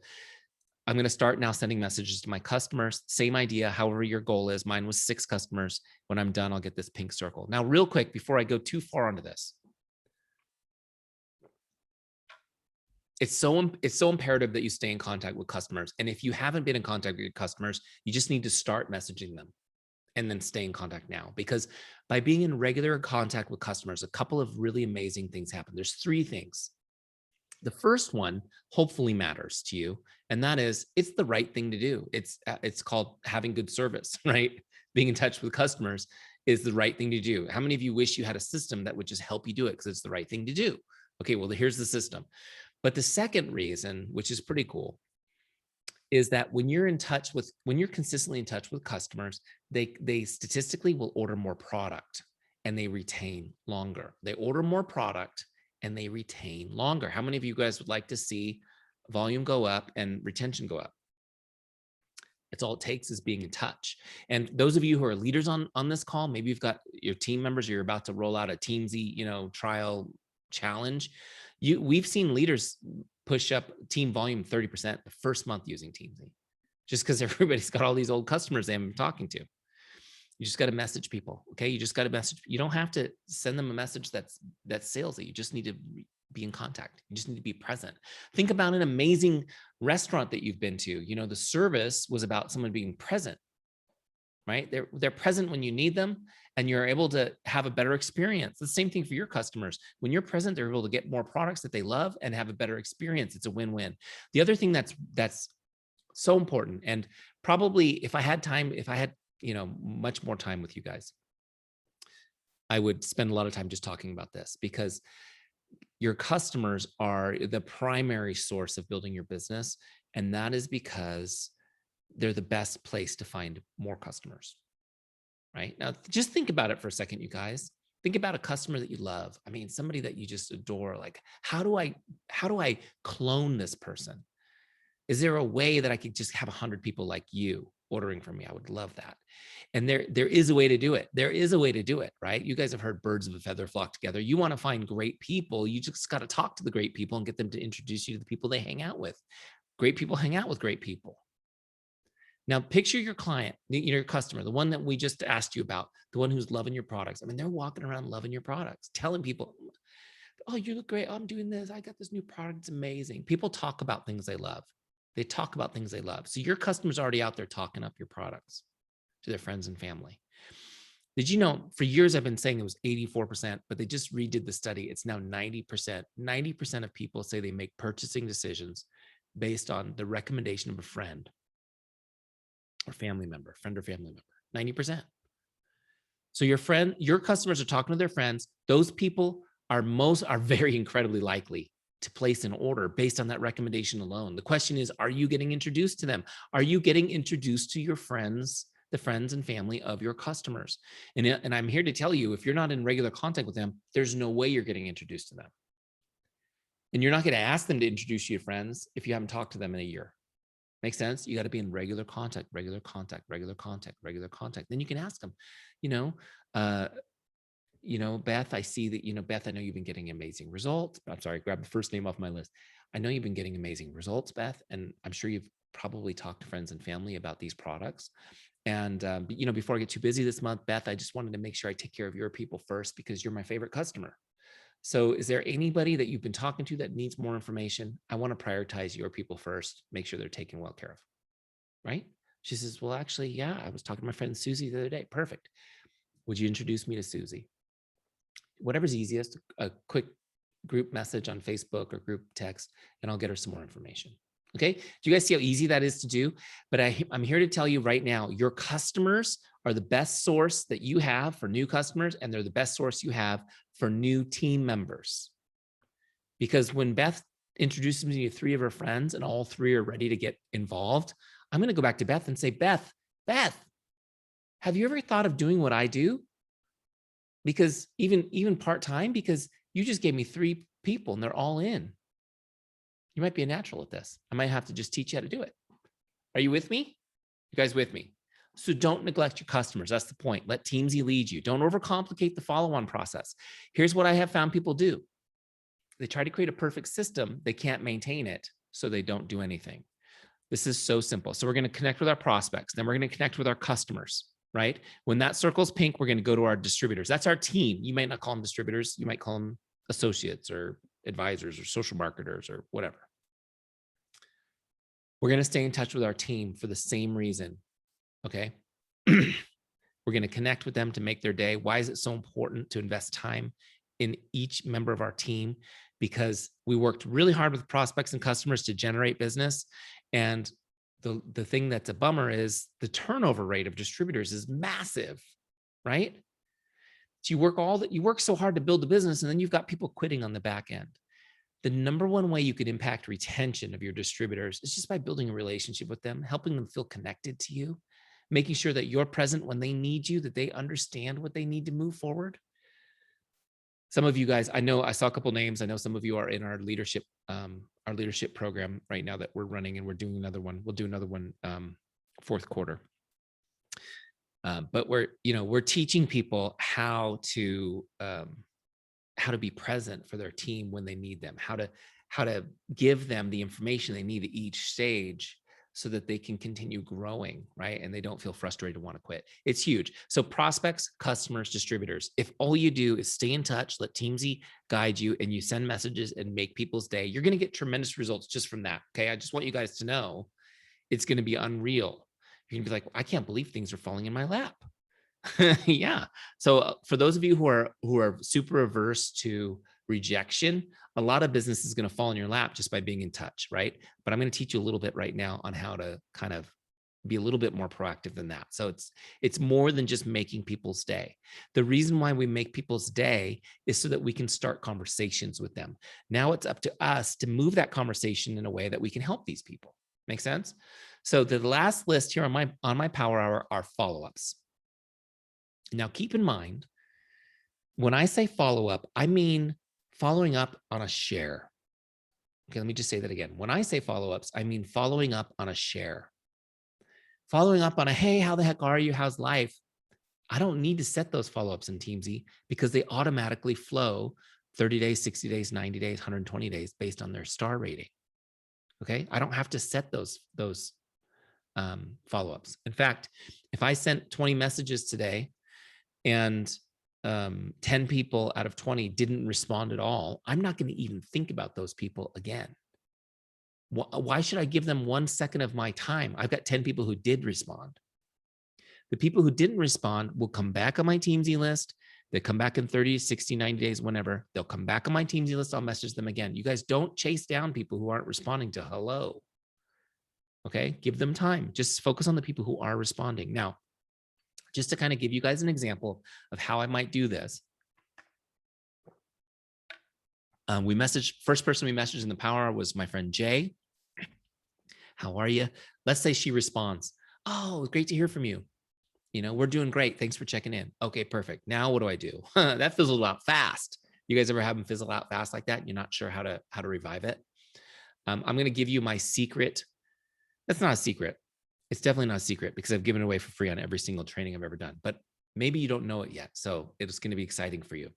I'm going to start now sending messages to my customers. Same idea, however your goal is. Mine was 6 customers. When I'm done, I'll get this pink circle. Now, real quick, before I go too far onto this, it's so imperative that you stay in contact with customers. And if you haven't been in contact with your customers, you just need to start messaging them and then stay in contact now. Because by being in regular contact with customers, a couple of really amazing things happen. There's 3 things. The first one hopefully matters to you, and that is, it's the right thing to do. It's called having good service, right? Being in touch with customers is the right thing to do. How many of you wish you had a system that would just help you do it because it's the right thing to do? Okay, well, here's the system. But the second reason, which is pretty cool, is that when you're consistently in touch with customers, they statistically will order more product and they retain longer. They order more product and they retain longer. How many of you guys would like to see volume go up and retention go up? It's all it takes is being in touch. And those of you who are leaders on this call, maybe you've got your team members, or you're about to roll out a Teamzy, trial challenge. We've seen leaders push up team volume 30% the first month using Teamzy, just because everybody's got all these old customers they haven't been talking to. You just got to message people. Okay. You just got to message. You don't have to send them a message that's salesy. You just need to be in contact. You just need to be present. Think about an amazing restaurant that you've been to. The service was about someone being present, right? They're present when you need them, and you're able to have a better experience. The same thing for your customers. When you're present, they're able to get more products that they love and have a better experience. It's a win-win. The other thing that's so important, and probably if I had much more time with you guys, I would spend a lot of time just talking about this, because your customers are the primary source of building your business. And that is because they're the best place to find more customers, right? Now, just think about it for a second, you guys. Think about a customer that you love. I mean, somebody that you just adore. Like, how do I clone this person? Is there a way that I could just have 100 people like you ordering from me? I would love that. And there is a way to do it. There is a way to do it, right? You guys have heard birds of a feather flock together. You want to find great people. You just got to talk to the great people and get them to introduce you to the people they hang out with. Great people hang out with great people. Now, picture your client, your customer, the one that we just asked you about, the one who's loving your products. I mean, they're walking around loving your products, telling people, oh, you look great. Oh, I'm doing this. I got this new product. It's amazing. People talk about things they love. They talk about things they love. So your customer's already out there talking up your products to their friends and family. Did you know, for years I've been saying it was 84%, but they just redid the study. It's now 90%. 90% of people say they make purchasing decisions based on the recommendation of a friend or family member, 90%. So your customers are talking to their friends. Those people are very incredibly likely to place an order based on that recommendation alone. The question is, are you getting introduced to them? Are you getting introduced to your friends, the friends and family of your customers? And I'm here to tell you, if you're not in regular contact with them, there's no way you're getting introduced to them. And you're not going to ask them to introduce you to friends if you haven't talked to them in a year. Make sense? You got to be in regular contact, regular contact, regular contact, regular contact. Then you can ask them, Beth, I see that, Beth, I know you've been getting amazing results. I'm sorry, grab the first name off my list. I know you've been getting amazing results, Beth, and I'm sure you've probably talked to friends and family about these products. And, before I get too busy this month, Beth, I just wanted to make sure I take care of your people first because you're my favorite customer. So is there anybody that you've been talking to that needs more information? I want to prioritize your people first, make sure they're taken well care of, right? She says, well, actually, yeah, I was talking to my friend Susie the other day. Perfect. Would you introduce me to Susie? Whatever's easiest, a quick group message on Facebook or group text, and I'll get her some more information. Okay. Do you guys see how easy that is to do? But I'm here to tell you right now, your customers are the best source that you have for new customers, and they're the best source you have for new team members. Because when Beth introduces me to 3 of her friends and all 3 are ready to get involved, I'm going to go back to Beth and say, Beth, have you ever thought of doing what I do? Because even part-time, because you just gave me 3 people and they're all in. You might be a natural at this. I might have to just teach you how to do it. Are you with me? You guys with me? So don't neglect your customers. That's the point. Let Teamzy lead you. Don't overcomplicate the follow-on process. Here's what I have found people do. They try to create a perfect system. They can't maintain it, so they don't do anything. This is so simple. So we're going to connect with our prospects. Then we're going to connect with our customers, right? When that circle's pink, we're going to go to our distributors. That's our team. You might not call them distributors. You might call them associates or advisors or social marketers or whatever. We're going to stay in touch with our team for the same reason. Okay. We're going to connect with them to make their day. Why is it so important to invest time in each member of our team? Because we worked really hard with prospects and customers to generate business. And the thing that's a bummer is the turnover rate of distributors is massive, right? So you work so hard to build the business, and then you've got people quitting on the back end. The number one way you could impact retention of your distributors is just by building a relationship with them, helping them feel connected to you, making sure that you're present when they need you, that they understand what they need to move forward. Some of you guys, I know I saw a couple names. I know some of you are in our leadership program right now that we're running, and we're doing another one. We'll do another one fourth quarter. But we're teaching people how to be present for their team when they need them, how to give them the information they need at each stage so that they can continue growing, right? And they don't feel frustrated to want to quit. It's huge. So prospects, customers, distributors, if all you do is stay in touch, let Teamzy guide you, and you send messages and make people's day, you're going to get tremendous results just from that. Okay. I just want you guys to know it's going to be unreal. You're going to be like, I can't believe things are falling in my lap. Yeah. So for those of you who are super averse to rejection, a lot of business is going to fall in your lap just by being in touch, right? But I'm going to teach you a little bit right now on how to kind of be a little bit more proactive than that. So it's more than just making people's day. The reason why we make people's day is so that we can start conversations with them. Now it's up to us to move that conversation in a way that we can help these people. Make sense? So the last list here on my Power Hour are follow-ups. Now, keep in mind, when I say follow-up, I mean following up on a share. Okay, let me just say that again. When I say follow-ups, I mean following up on a share. Following up on a, hey, how the heck are you? How's life? I don't need to set those follow-ups in Teamzy because they automatically flow 30 days, 60 days, 90 days, 120 days based on their star rating. Okay, I don't have to set those follow-ups. In fact, if I sent 20 messages today and 10 people out of 20 didn't respond at all, I'm not going to even think about those people again. Why should I give them 1 second of my time? I've got 10 people who did respond. The people who didn't respond will come back on my Teamzy list. They come back in 30, 60, 90 days, whenever. They'll come back on my Teamzy list. I'll message them again. You guys don't chase down people who aren't responding to hello. Okay, give them time. Just focus on the people who are responding. Now, just to kind of give you guys an example of how I might do this. First person we messaged in the power hour was my friend Jay. How are you? Let's say she responds, oh, great to hear from you. We're doing great. Thanks for checking in. Okay, perfect. Now what do I do? That fizzled out fast. You guys ever have them fizzle out fast like that? And you're not sure how to revive it. I'm going to give you my secret. That's not a secret. It's definitely not a secret because I've given it away for free on every single training I've ever done, but maybe you don't know it yet. So it's going to be exciting for you.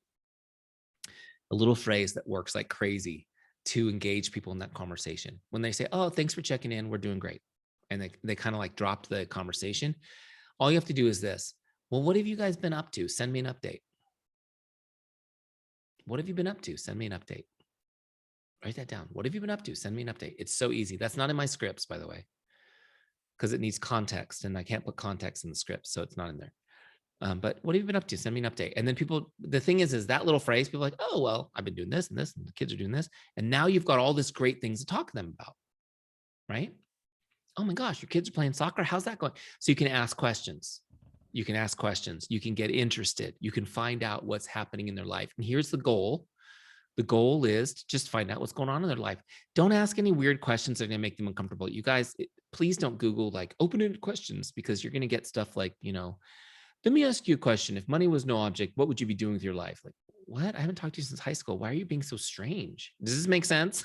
A little phrase that works like crazy to engage people in that conversation. When they say, oh, thanks for checking in, we're doing great. And they kind of like dropped the conversation. All you have to do is this. Well, what have you guys been up to? Send me an update. What have you been up to? Send me an update. Write that down. What have you been up to? Send me an update. It's so easy. That's not in my scripts, by the way, because it needs context and I can't put context in the script. So it's not in there. But what have you been up to? Send me an update. And then the thing is that little phrase, people are like, oh, well, I've been doing this and this, and the kids are doing this. And now you've got all this great things to talk to them about, right? Oh my gosh, your kids are playing soccer. How's that going? So you can ask questions. You can ask questions. You can get interested. You can find out what's happening in their life. And here's the goal. The goal is to just find out what's going on in their life. Don't ask any weird questions that are going to make them uncomfortable. You guys, please don't Google like open-ended questions, because you're going to get stuff like, let me ask you a question. If money was no object, what would you be doing with your life? Like, what? I haven't talked to you since high school. Why are you being so strange? Does this make sense?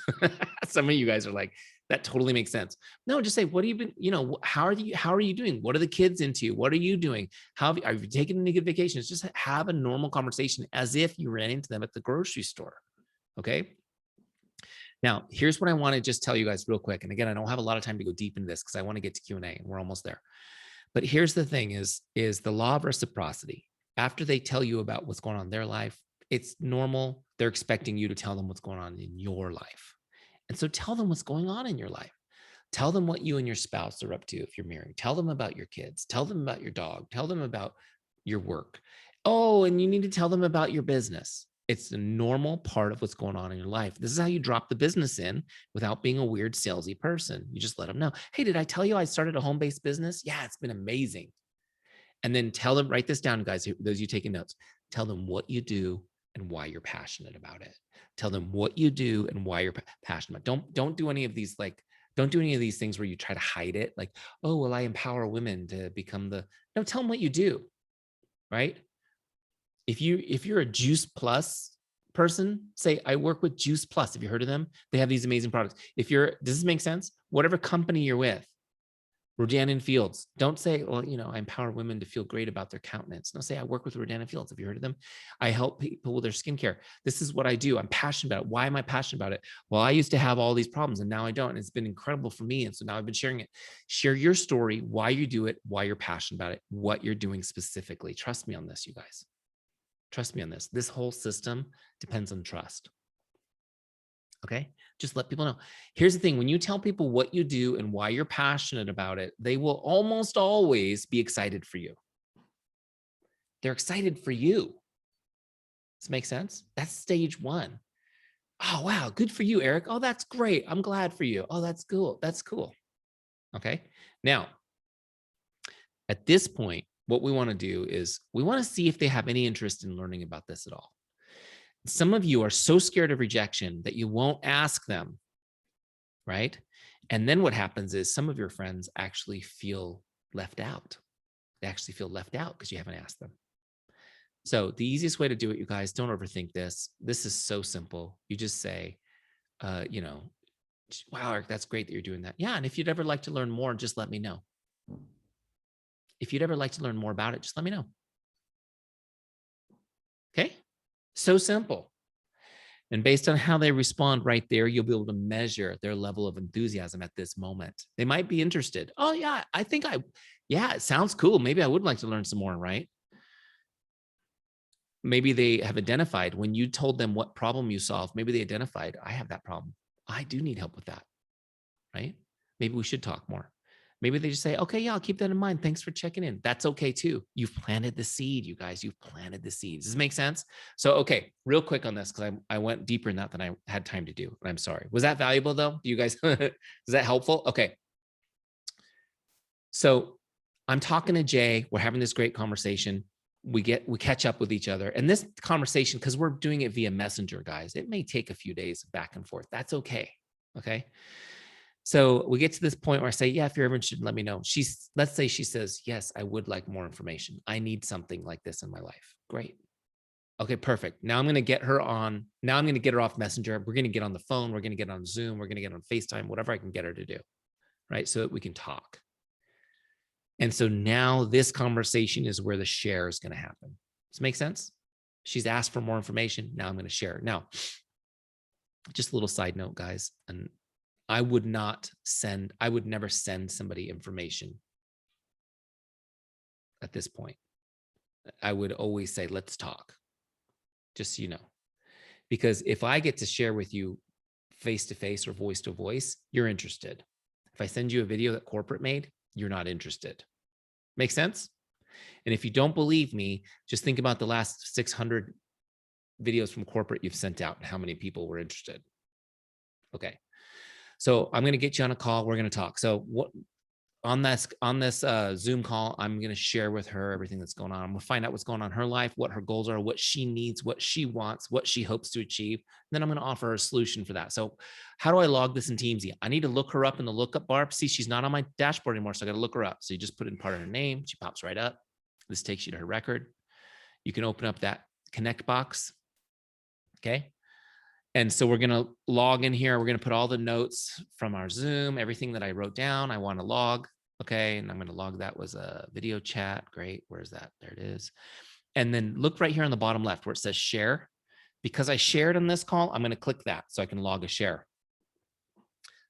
Some of you guys are like, that totally makes sense. No, just say, what have you been, how are you doing? What are the kids into? What are you doing? Are you taking any good vacations? Just have a normal conversation as if you ran into them at the grocery store. Okay. Now, here's what I want to just tell you guys real quick. And again, I don't have a lot of time to go deep into this because I want to get to Q&A and we're almost there. But here's the thing is the law of reciprocity. After they tell you about what's going on in their life, it's normal. They're expecting you to tell them what's going on in your life. And so tell them what's going on in your life. Tell them what you and your spouse are up to if you're married. Tell them about your kids. Tell them about your dog. Tell them about your work. Oh, and you need to tell them about your business. It's a normal part of what's going on in your life. This is how you drop the business in without being a weird salesy person. You just let them know, hey, did I tell you I started a home-based business? Yeah, it's been amazing. And then tell them, write this down, guys, those you taking notes. Tell them what you do and why you're passionate about it. Tell them what you do and why you're passionate about it. Don't do any of these don't do any of these things where you try to hide it. Like, oh, well, I empower women to become no, tell them what you do, right? If you're a Juice Plus person, say, I work with Juice Plus. Have you heard of them? They have these amazing products. Does this make sense? Whatever company you're with, Rodan and Fields, don't say, well, I empower women to feel great about their countenance. No, say, I work with Rodan and Fields. Have you heard of them? I help people with their skincare. This is what I do. I'm passionate about it. Why am I passionate about it? Well, I used to have all these problems and now I don't. And it's been incredible for me. And so now I've been sharing it. Share your story, why you do it, why you're passionate about it, what you're doing specifically. Trust me on this, you guys. Trust me on this. This whole system depends on trust. Okay. Just let people know. Here's the thing. When you tell people what you do and why you're passionate about it, they will almost always be excited for you. They're excited for you. Does this make sense? That's stage one. Oh, wow. Good for you, Eric. Oh, that's great. I'm glad for you. Oh, that's cool. That's cool. Okay. Now, at this point, what we want to do is we want to see if they have any interest in learning about this at all. Some of you are so scared of rejection that you won't ask them, right? And then what happens is some of your friends actually feel left out. They actually feel left out because you haven't asked them. So the easiest way to do it, you guys, don't overthink this. This is so simple. You just say, wow, Eric, that's great that you're doing that. Yeah, and if you'd ever like to learn more, just let me know. If you'd ever like to learn more about it, just let me know. Okay? So simple. And based on how they respond right there, you'll be able to measure their level of enthusiasm at this moment. They might be interested. Oh yeah, yeah, it sounds cool. Maybe I would like to learn some more, right? Maybe they have identified when you told them what problem you solved, maybe they identified, I have that problem. I do need help with that, right? Maybe we should talk more. Maybe they just say, okay, yeah, I'll keep that in mind. Thanks for checking in. That's okay too. You've planted the seed, you guys. You've planted the seeds. Does this make sense? So, okay, real quick on this, because I went deeper in that than I had time to do. I'm sorry. Was that valuable though? Do you guys, is that helpful? Okay. So I'm talking to Jay. We're having this great conversation. we catch up with each other. And this conversation, because we're doing it via Messenger, guys, it may take a few days back and forth. That's okay. Okay. So we get to this point where I say, yeah, if you're ever interested, let me know. Let's say she says, yes, I would like more information. I need something like this in my life. Great. Okay, perfect. Now I'm going to get her on. Now I'm going to get her off Messenger. We're going to get on the phone. We're going to get on Zoom. We're going to get on FaceTime, whatever I can get her to do. Right. So that we can talk. And so now this conversation is where the share is going to happen. Does it make sense? She's asked for more information. Now I'm going to share it. Now, just a little side note, guys. And I would never send somebody information at this point. I would always say, let's talk. Just so you know, because if I get to share with you face to face or voice to voice, you're interested. If I send you a video that corporate made, you're not interested. Make sense? And if you don't believe me, just think about the last 600 videos from corporate you've sent out and how many people were interested. Okay. So I'm going to get you on a call. We're going to talk. So what on this Zoom call, I'm going to share with her everything that's going on. We'll find out what's going on in her life, what her goals are, what she needs, what she wants, what she hopes to achieve. And then I'm going to offer her a solution for that. So how do I log this in Teamzy? I need to look her up in the lookup bar. See, she's not on my dashboard anymore, so I got to look her up. So you just put in part of her name. She pops right up. This takes you to her record. You can open up that connect box. Okay. And so we're going to log in here. We're going to put all the notes from our Zoom, everything that I wrote down. I want to log. Okay. And I'm going to log that was a video chat. Great. Where's that? There it is. And then look right here on the bottom left where it says share. Because I shared on this call, I'm going to click that so I can log a share.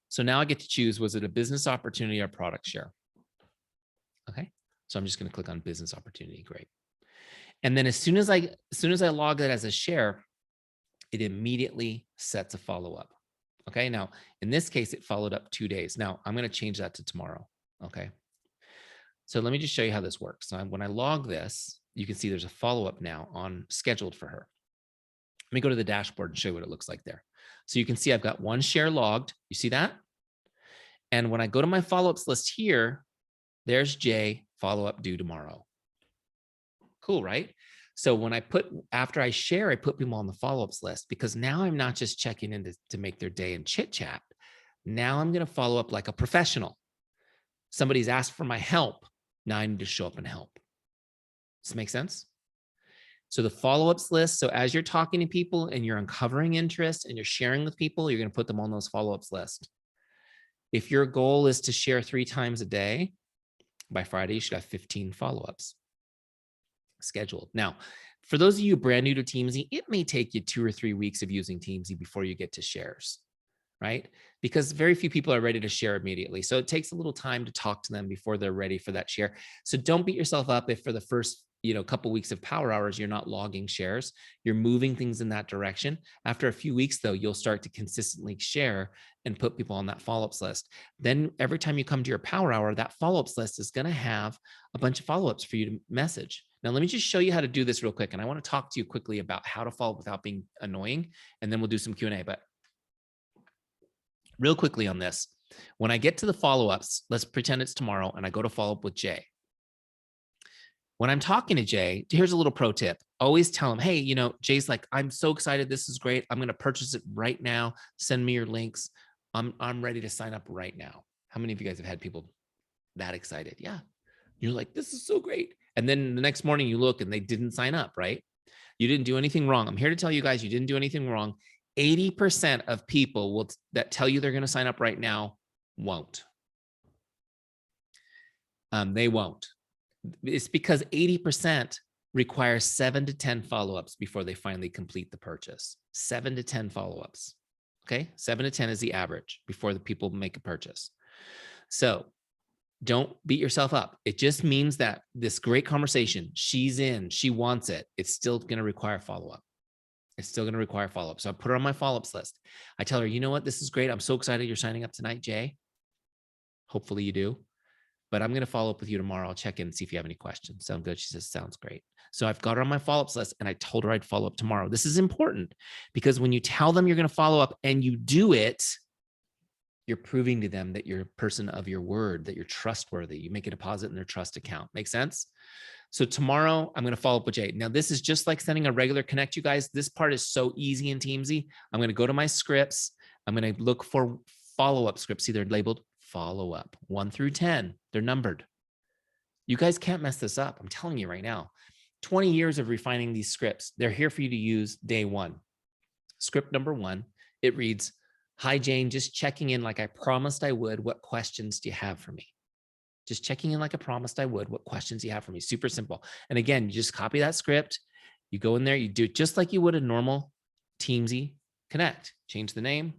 So now I get to choose, was it a business opportunity or product share? Okay. So I'm just going to click on business opportunity. Great. And then as soon as I log it as a share, it immediately sets a follow-up. Okay. Now, in this case, it followed up 2 days. Now I'm going to change that to tomorrow. Okay. So let me just show you how this works. So when I log this, you can see there's a follow-up now on scheduled for her. Let me go to the dashboard and show you what it looks like there. So you can see I've got one share logged. You see that? And when I go to my follow-ups list here, there's Jay, follow-up due tomorrow. Cool, right? So when after I share, I put people on the follow-ups list because now I'm not just checking in to make their day and chit chat. Now I'm going to follow up like a professional. Somebody's asked for my help. Now I need to show up and help. Does this make sense? So the follow-ups list. So as you're talking to people and you're uncovering interest and you're sharing with people, you're going to put them on those follow-ups list. If your goal is to share 3 times a day, by Friday, you should have 15 follow-ups scheduled. Now, for those of you brand new to Teamzy, it may take you 2 or 3 weeks of using Teamzy before you get to shares, right? Because very few people are ready to share immediately. So it takes a little time to talk to them before they're ready for that share. So don't beat yourself up if for the first couple weeks of power hours, you're not logging shares. You're moving things in that direction. After a few weeks, though, you'll start to consistently share and put people on that follow-ups list. Then every time you come to your power hour, that follow-ups list is going to have a bunch of follow-ups for you to message. Now, let me just show you how to do this real quick. And I want to talk to you quickly about how to follow up without being annoying. And then we'll do some Q&A. But real quickly on this, when I get to the follow-ups, let's pretend it's tomorrow and I go to follow up with Jay. When I'm talking to Jay, here's a little pro tip. Always tell him, hey, Jay's like, I'm so excited. This is great. I'm going to purchase it right now. Send me your links. I'm ready to sign up right now. How many of you guys have had people that excited? Yeah. You're like, this is so great. And then the next morning you look and they didn't sign up, right? You didn't do anything wrong. I'm here to tell you guys, you didn't do anything wrong. 80% of people that tell you they're going to sign up right now won't. They won't. It's because 80% require 7 to 10 follow-ups before they finally complete the purchase. 7 to 10 follow-ups. Okay. 7 to 10 is the average before the people make a purchase. So don't beat yourself up. It just means that this great conversation, she's in, she wants it. It's still going to require follow-up. It's still going to require follow-up. So I put her on my follow-ups list. I tell her, you know what? This is great. I'm so excited you're signing up tonight, Jay. Hopefully you do. But I'm going to follow up with you tomorrow. I'll check in and see if you have any questions. Sound good? She says, sounds great. So I've got her on my follow-ups list and I told her I'd follow up tomorrow. This is important because when you tell them you're going to follow up and you do it, you're proving to them that you're a person of your word, that you're trustworthy. You make a deposit in their trust account. Make sense? So tomorrow I'm going to follow up with Jay. Now, this is just like sending a regular connect, you guys. This part is so easy in Teamzy. I'm going to go to my scripts. I'm going to look for follow-up scripts. See, they're labeled follow-up 1 through 10. They're numbered. You guys can't mess this up. I'm telling you right now. 20 years of refining these scripts. They're here for you to use day one. Script number 1, it reads, "Hi, Jane, just checking in like I promised I would. What questions do you have for me?" Just checking in like I promised I would. What questions do you have for me? Super simple. And again, you just copy that script. You go in there, you do it just like you would a normal Teamzy Connect. Change the name.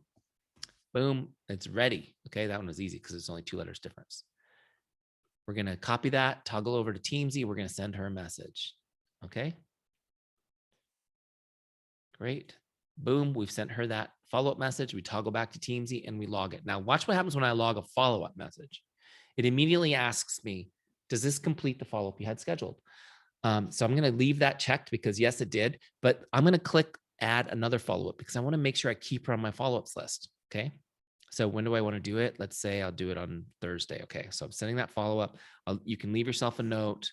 Boom, it's ready. Okay, that one was easy because it's only 2 letters difference. We're going to copy that, toggle over to Teamzy. We're going to send her a message. Okay. Great. Boom, we've sent her that follow-up message. We toggle back to Teamzy and we log it. Now watch what happens when I log a follow-up message. It immediately asks me, does this complete the follow-up you had scheduled? So I'm going to leave that checked because yes, it did, but I'm going to click add another follow-up because I want to make sure I keep her on my follow-ups list. Okay. So when do I want to do it? Let's say I'll do it on Thursday. Okay. So I'm sending that follow-up. You can leave yourself a note.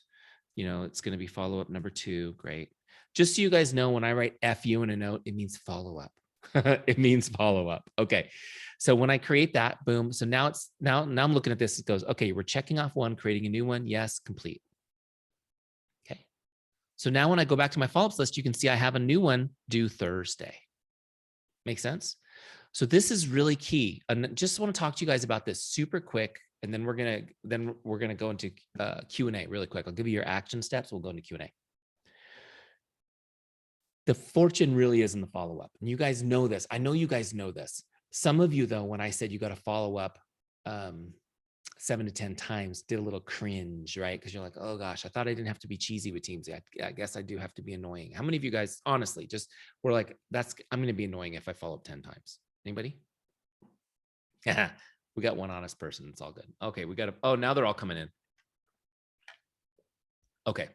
You know, it's going to be follow-up number 2. Great. Just so you guys know, when I write FU in a note, it means follow-up. It means follow-up. Okay. So when I create that, boom. So now I'm looking at this. It goes, okay, we're checking off 1, creating a new one. Yes, complete. Okay. So now when I go back to my follow-ups list, you can see I have a new one due Thursday. Make sense? So this is really key. And just want to talk to you guys about this super quick. And then we're gonna go into Q&A really quick. I'll give you your action steps. We'll go into Q&A. The fortune really is in the follow-up. And you guys know this. I know you guys know this. Some of you, though, when I said you got to follow up 7 to 10 times, did a little cringe, right? Because you're like, oh gosh, I thought I didn't have to be cheesy with Teamzy. I guess I do have to be annoying. How many of you guys, honestly, just were like, I'm going to be annoying if I follow up 10 times? Anybody? Yeah, we got one honest person. It's all good. Okay, oh, now they're all coming in. Okay,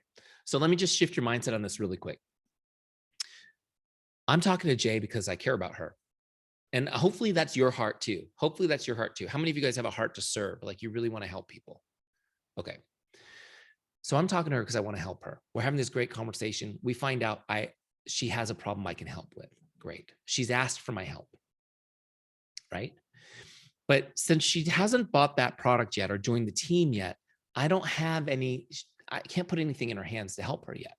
so let me just shift your mindset on this really quick. I'm talking to Jay because I care about her. And hopefully that's your heart too. Hopefully that's your heart too. How many of you guys have a heart to serve? Like you really want to help people? Okay. So I'm talking to her because I want to help her. We're having this great conversation. We find out she has a problem I can help with. Great. She's asked for my help, right? But since she hasn't bought that product yet or joined the team yet, I can't put anything in her hands to help her yet.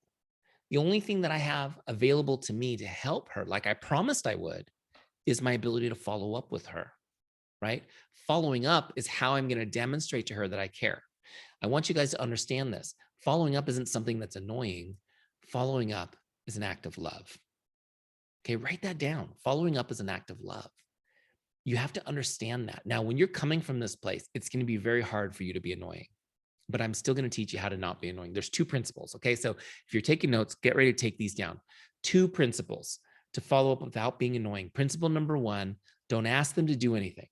The only thing that I have available to me to help her, like I promised I would, is my ability to follow up with her, right? Following up is how I'm going to demonstrate to her that I care. I want you guys to understand this. Following up isn't something that's annoying. Following up is an act of love. Okay, write that down. Following up is an act of love. You have to understand that. Now, when you're coming from this place, it's going to be very hard for you to be annoying. But I'm still going to teach you how to not be annoying. There's 2 principles. Okay. So if you're taking notes, get ready to take these down. 2 principles to follow up without being annoying. Principle number 1, don't ask them to do anything.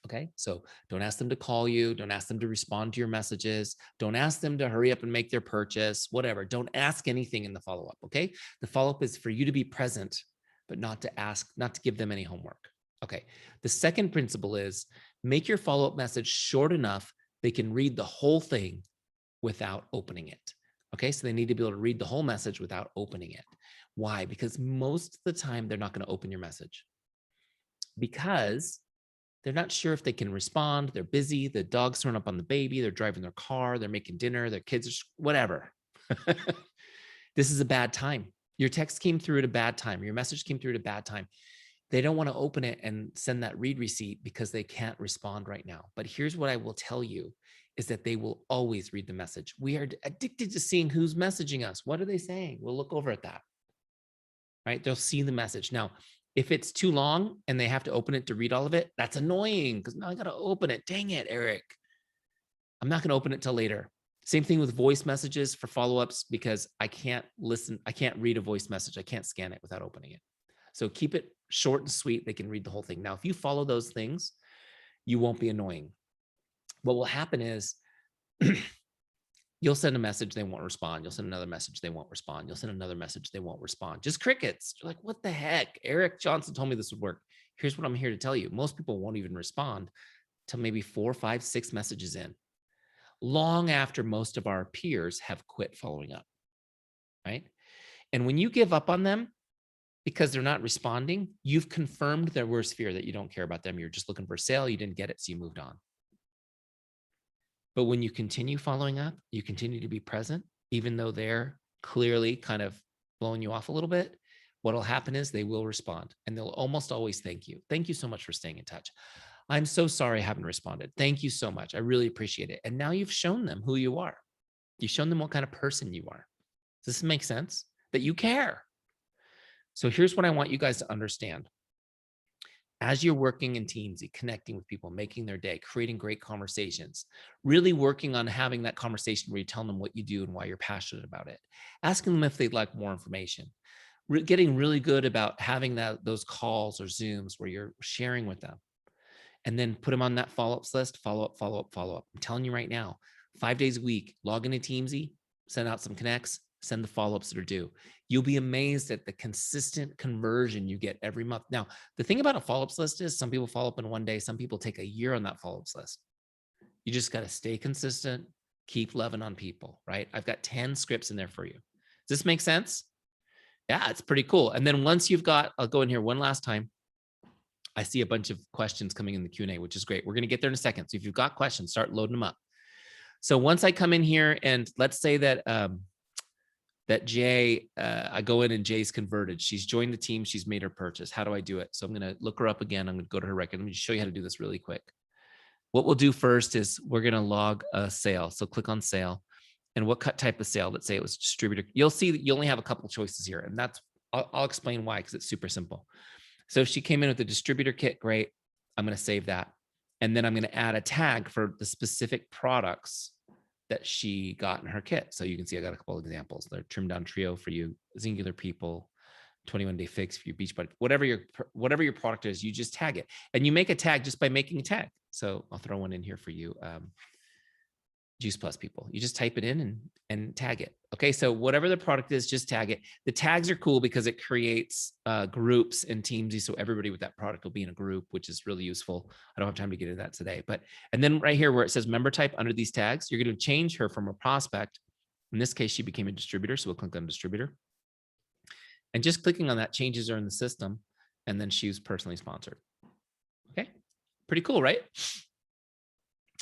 Okay. So don't ask them to call you. Don't ask them to respond to your messages. Don't ask them to hurry up and make their purchase, whatever. Don't ask anything in the follow-up. Okay. The follow-up is for you to be present, but not to give them any homework. Okay. The second principle is make your follow-up message short enough they can read the whole thing without opening it. Okay, so they need to be able to read the whole message without opening it. Why? Because most of the time they're not going to open your message because they're not sure if they can respond. They're busy. The dog's throwing up on the baby. They're driving their car. They're making dinner. Their kids are whatever. This is a bad time. Your text came through at a bad time. Your message came through at a bad time. They don't want to open it and send that read receipt because they can't respond right now. But here's what I will tell you is that they will always read the message. We are addicted to seeing who's messaging us. What are they saying? We'll look over at that, right? They'll see the message. Now, if it's too long and they have to open it to read all of it, that's annoying because now I got to open it. Dang it, Eric. I'm not going to open it till later. Same thing with voice messages for follow-ups because I can't read a voice message. I can't scan it without opening it. So keep it short and sweet. They can read the whole thing. Now, if you follow those things, you won't be annoying. What will happen is you'll send a message, they won't respond. You'll send another message, they won't respond. You'll send another message, they won't respond. Just crickets. You're like, what the heck? Eric Johnson told me this would work. Here's what I'm here to tell you. Most people won't even respond till maybe 4, 5, 6 messages in. long after most of our peers have quit following up, right? And when you give up on them because they're not responding, you've confirmed their worst fear that you don't care about them. You're just looking for a sale. You didn't get it, so you moved on. But when you continue following up, you continue to be present, even though they're clearly kind of blowing you off a little bit, what'll happen is they will respond, and they'll almost always thank you. Thank you so much for staying in touch. I'm so sorry I haven't responded. Thank you so much. I really appreciate it. And now you've shown them who you are. You've shown them what kind of person you are. Does this make sense? That you care. So here's what I want you guys to understand. As you're working in Teamzy, connecting with people, making their day, creating great conversations, really working on having that conversation where you tell them what you do and why you're passionate about it, asking them if they'd like more information, getting really good about having those calls or Zooms where you're sharing with them, and then put them on that follow-ups list, follow up, follow up, follow up. I'm telling you right now, 5 days a week, log into Teamzy, send out some connects, send the follow-ups that are due. You'll be amazed at the consistent conversion you get every month. Now, the thing about a follow-ups list is some people follow up in one day, some people take a year on that follow-ups list. You just got to stay consistent, keep loving on people, right? I've got 10 scripts in there for you. Does this make sense? Yeah, it's pretty cool. And then once you've got, I'll go in here one last time. I see a bunch of questions coming in the Q&A, which is great. We're going to get there in a second. So if you've got questions, start loading them up. So once I come in here and let's say that that Jay, I go in and Jay's converted. She's joined the team. She's made her purchase. How do I do it? So I'm going to look her up again. I'm going to go to her record. Let me just show you how to do this really quick. What we'll do first is we're going to log a sale. So click on sale. And what type of sale? Let's say it was distributor. You'll see that you only have a couple choices here. And that's, I'll explain why, because it's super simple. So if she came in with a distributor kit, great. I'm going to save that. And then I'm going to add a tag for the specific products that she got in her kit. So you can see I got a couple of examples. They're trimmed down trio for you, singular people, 21-day fix for your Beachbody, whatever your product is, you just tag it. And you make a tag just by making a tag. So I'll throw one in here for you. Juice Plus people. You just type it in and tag it. Okay, so whatever the product is, just tag it. The tags are cool because it creates groups in Teamzy, so everybody with that product will be in a group, which is really useful. I don't have time to get into that today, and then right here where it says member type under these tags, you're going to change her from a prospect. In this case, she became a distributor, so we'll click on distributor. And just clicking on that changes her in the system, and then she was personally sponsored. Okay, pretty cool, right?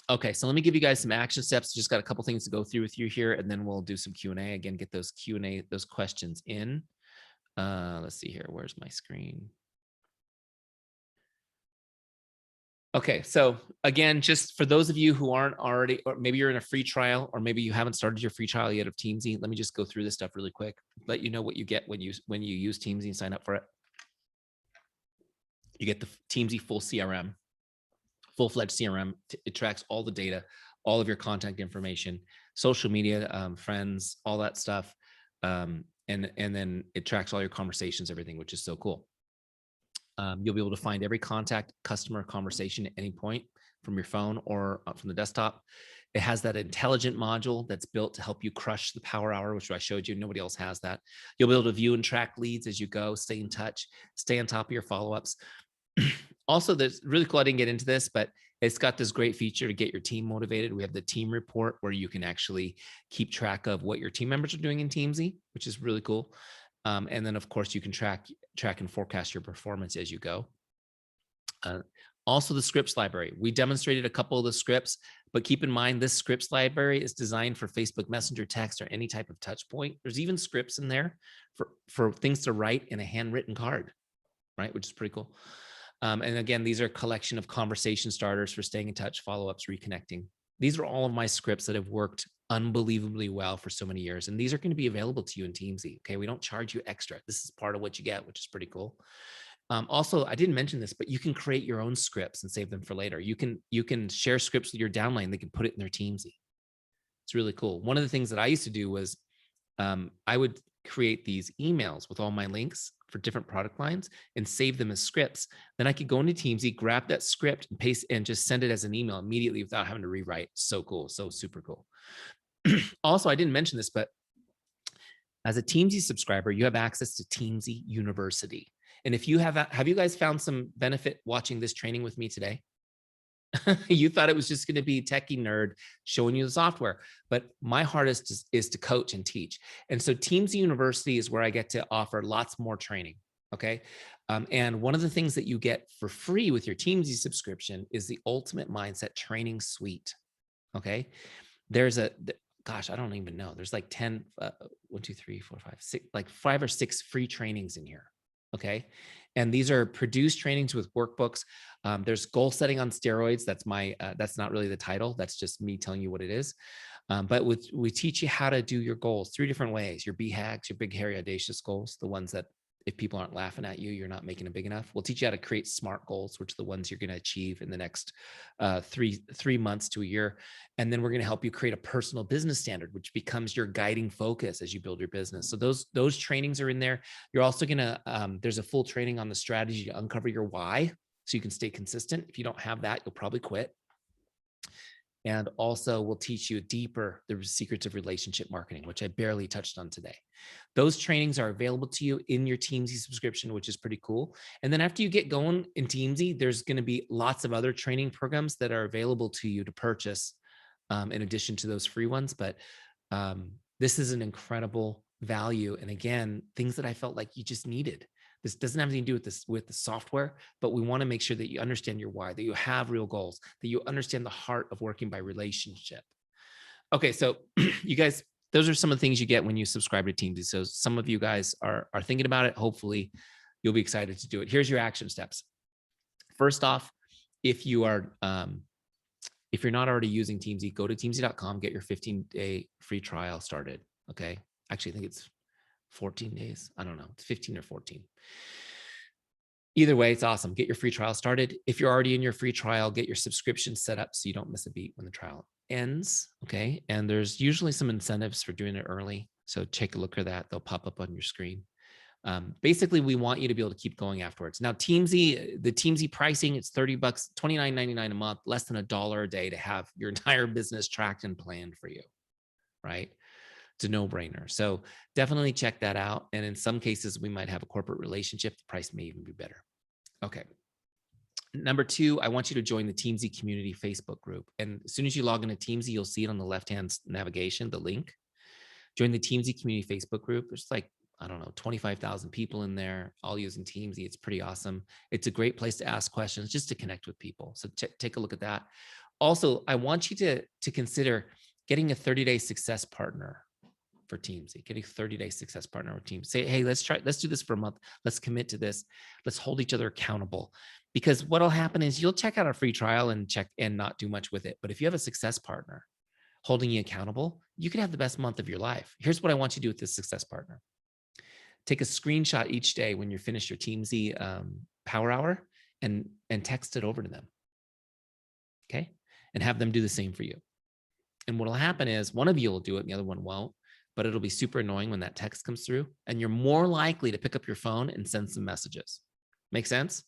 Okay, so let me give you guys some action steps. Just got a couple things to go through with you here, and then we'll do some Q&A. Again, get those Q&A, those questions in. Let's see here. Where's my screen? Okay, so again, just for those of you who aren't already, or maybe you're in a free trial, or maybe you haven't started your free trial yet of Teamzy, let me just go through this stuff really quick. Let you know what you get when you use Teamzy and sign up for it. You get the Teamzy full CRM. Full-fledged CRM. It tracks all the data, all of your contact information, social media, friends, all that stuff. And then it tracks all your conversations, everything, which is so cool. You'll be able to find every contact, customer conversation at any point from your phone or from the desktop. It has that intelligent module that's built to help you crush the power hour, which I showed you. Nobody else has that. You'll be able to view and track leads as you go, stay in touch, stay on top of your follow-ups. Also, there's really cool. I didn't get into this, but it's got this great feature to get your team motivated. We have the team report where you can actually keep track of what your team members are doing in Teamzy, which is really cool. And then, of course, you can track and forecast your performance as you go. Also, the scripts library. We demonstrated a couple of the scripts, but keep in mind this scripts library is designed for Facebook Messenger text or any type of touch point. There's even scripts in there for things to write in a handwritten card, right? Which is pretty cool. And again, these are a collection of conversation starters for staying in touch, follow-ups, reconnecting. These are all of my scripts that have worked unbelievably well for so many years. And these are going to be available to you in Teamzy. Okay, we don't charge you extra. This is part of what you get, which is pretty cool. Also, I didn't mention this, but you can create your own scripts and save them for later. You can share scripts with your downline. They can put it in their Teamzy. It's really cool. One of the things that I used to do was I would create these emails with all my links for different product lines and save them as scripts. Then I could go into Teamzy, grab that script and paste and just send it as an email immediately without having to rewrite. So cool. So super cool. Also, I didn't mention this, but as a Teamzy subscriber, you have access to Teamzy University. And if you have you guys found some benefit watching this training with me today? You thought it was just going to be techie nerd showing you the software, but my heart is to coach and teach. And so Teamz University is where I get to offer lots more training. Okay. And one of the things that you get for free with your Teamzy subscription is the Ultimate Mindset Training Suite. Okay. There's gosh, I don't even know. There's like 10, 1, 2, 3, 4, 5, 6, like 5 or 6 free trainings in here. Okay. And these are produced trainings with workbooks. There's goal setting on steroids. That's not really the title. That's just me telling you what it is. But we teach you how to do your goals 3 different ways: your BHAGs, your big, hairy, audacious goals, the ones that if people aren't laughing at you, you're not making it big enough. We'll teach you how to create SMART goals, which are the ones you're going to achieve in the next 3 months to a year. And then we're going to help you create a personal business standard, which becomes your guiding focus as you build your business. So those trainings are in there. You're also going to, there's a full training on the strategy to uncover your why, so you can stay consistent. If you don't have that, you'll probably quit. And also we'll teach you deeper the secrets of relationship marketing, which I barely touched on today. Those trainings are available to you in your Teamzy subscription, which is pretty cool. And then after you get going in Teamzy, there's going to be lots of other training programs that are available to you to purchase in addition to those free ones. But this is an incredible value. And again, things that I felt like you just needed. This doesn't have anything to do with the software, but we want to make sure that you understand your why, that you have real goals, that you understand the heart of working by relationship. Okay, so you guys, those are some of the things you get when you subscribe to Teamzy. So some of you guys are thinking about it. Hopefully, you'll be excited to do it. Here's your action steps. First off, if you're not already using Teamzy, go to teamzy.com, get your 15-day free trial started. Okay, actually, I think it's 14 days. I don't know. It's 15 or 14. Either way, it's awesome. Get your free trial started. If you're already in your free trial, get your subscription set up so you don't miss a beat when the trial ends. Okay. And there's usually some incentives for doing it early. So take a look at that. They'll pop up on your screen. Basically, we want you to be able to keep going afterwards. Now, Teamzy, the Teamzy pricing, it's $30, $29.99 a month, less than $1 a day to have your entire business tracked and planned for you, right? It's a no-brainer. So definitely check that out. And in some cases, we might have a corporate relationship. The price may even be better. Okay. Number 2, I want you to join the Teamzy community Facebook group. And as soon as you log into Teamzy, you'll see it on the left-hand navigation, the link. Join the Teamzy community Facebook group. There's like, I don't know, 25,000 people in there, all using Teamzy. It's pretty awesome. It's a great place to ask questions, just to connect with people. So take a look at that. Also, I want you to consider getting a 30-day success partner for Teamzy, getting a 30-day success partner with Teamz. Say, hey, let's do this for a month. Let's commit to this. Let's hold each other accountable. Because what'll happen is you'll check out a free trial and not do much with it. But if you have a success partner holding you accountable, you can have the best month of your life. Here's what I want you to do with this success partner. Take a screenshot each day when you finish your Teamzy Power Hour and text it over to them. Okay. And have them do the same for you. And what'll happen is one of you will do it and the other one won't. But it'll be super annoying when that text comes through, and you're more likely to pick up your phone and send some messages. Make sense?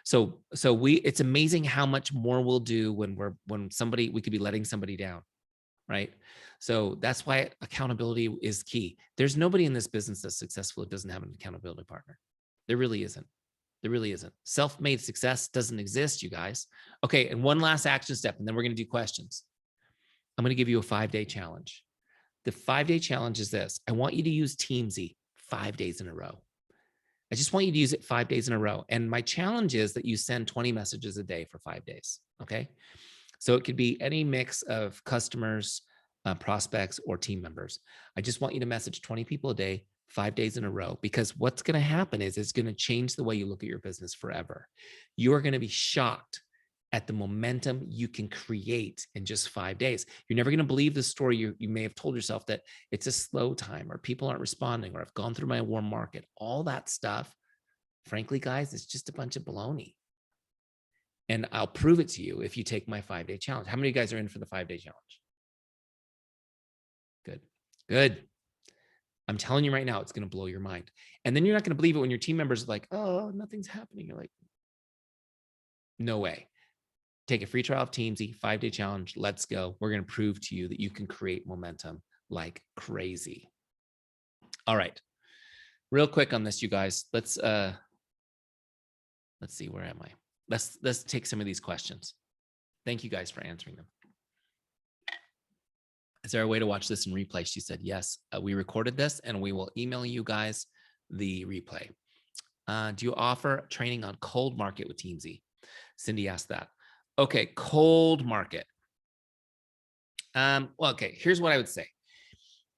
So it's amazing how much more we'll do when we could be letting somebody down, right? So that's why accountability is key. There's nobody in this business that's successful that doesn't have an accountability partner. There really isn't. There really isn't. Self-made success doesn't exist, you guys. Okay, and one last action step, and then we're going to do questions. I'm going to give you a 5-day challenge. The 5-day challenge is this. I want you to use Teamzy 5 days in a row. I just want you to use it 5 days in a row. And my challenge is that you send 20 messages a day for 5 days. Okay. So it could be any mix of customers, prospects, or team members. I just want you to message 20 people a day, 5 days in a row, because what's going to happen is it's going to change the way you look at your business forever. You are going to be shocked at the momentum you can create in just 5 days. You're never going to believe the story you may have told yourself, that it's a slow time, or people aren't responding, or I've gone through my warm market. All that stuff, frankly, guys, it's just a bunch of baloney. And I'll prove it to you if you take my 5-day challenge. How many of you guys are in for the 5-day challenge? Good. Good. I'm telling you right now, it's going to blow your mind. And then you're not going to believe it when your team members are like, oh, nothing's happening. You're like, no way. Take a free trial of Teamzy, 5-day challenge. Let's go. We're going to prove to you that you can create momentum like crazy. All right. Real quick on this, you guys. Let's see, where am I? Let's take some of these questions. Thank you guys for answering them. Is there a way to watch this in replay? She said, yes, we recorded this and we will email you guys the replay. Do you offer training on cold market with Teamzy? Cindy asked that. Okay, cold market. Well, okay, here's what I would say.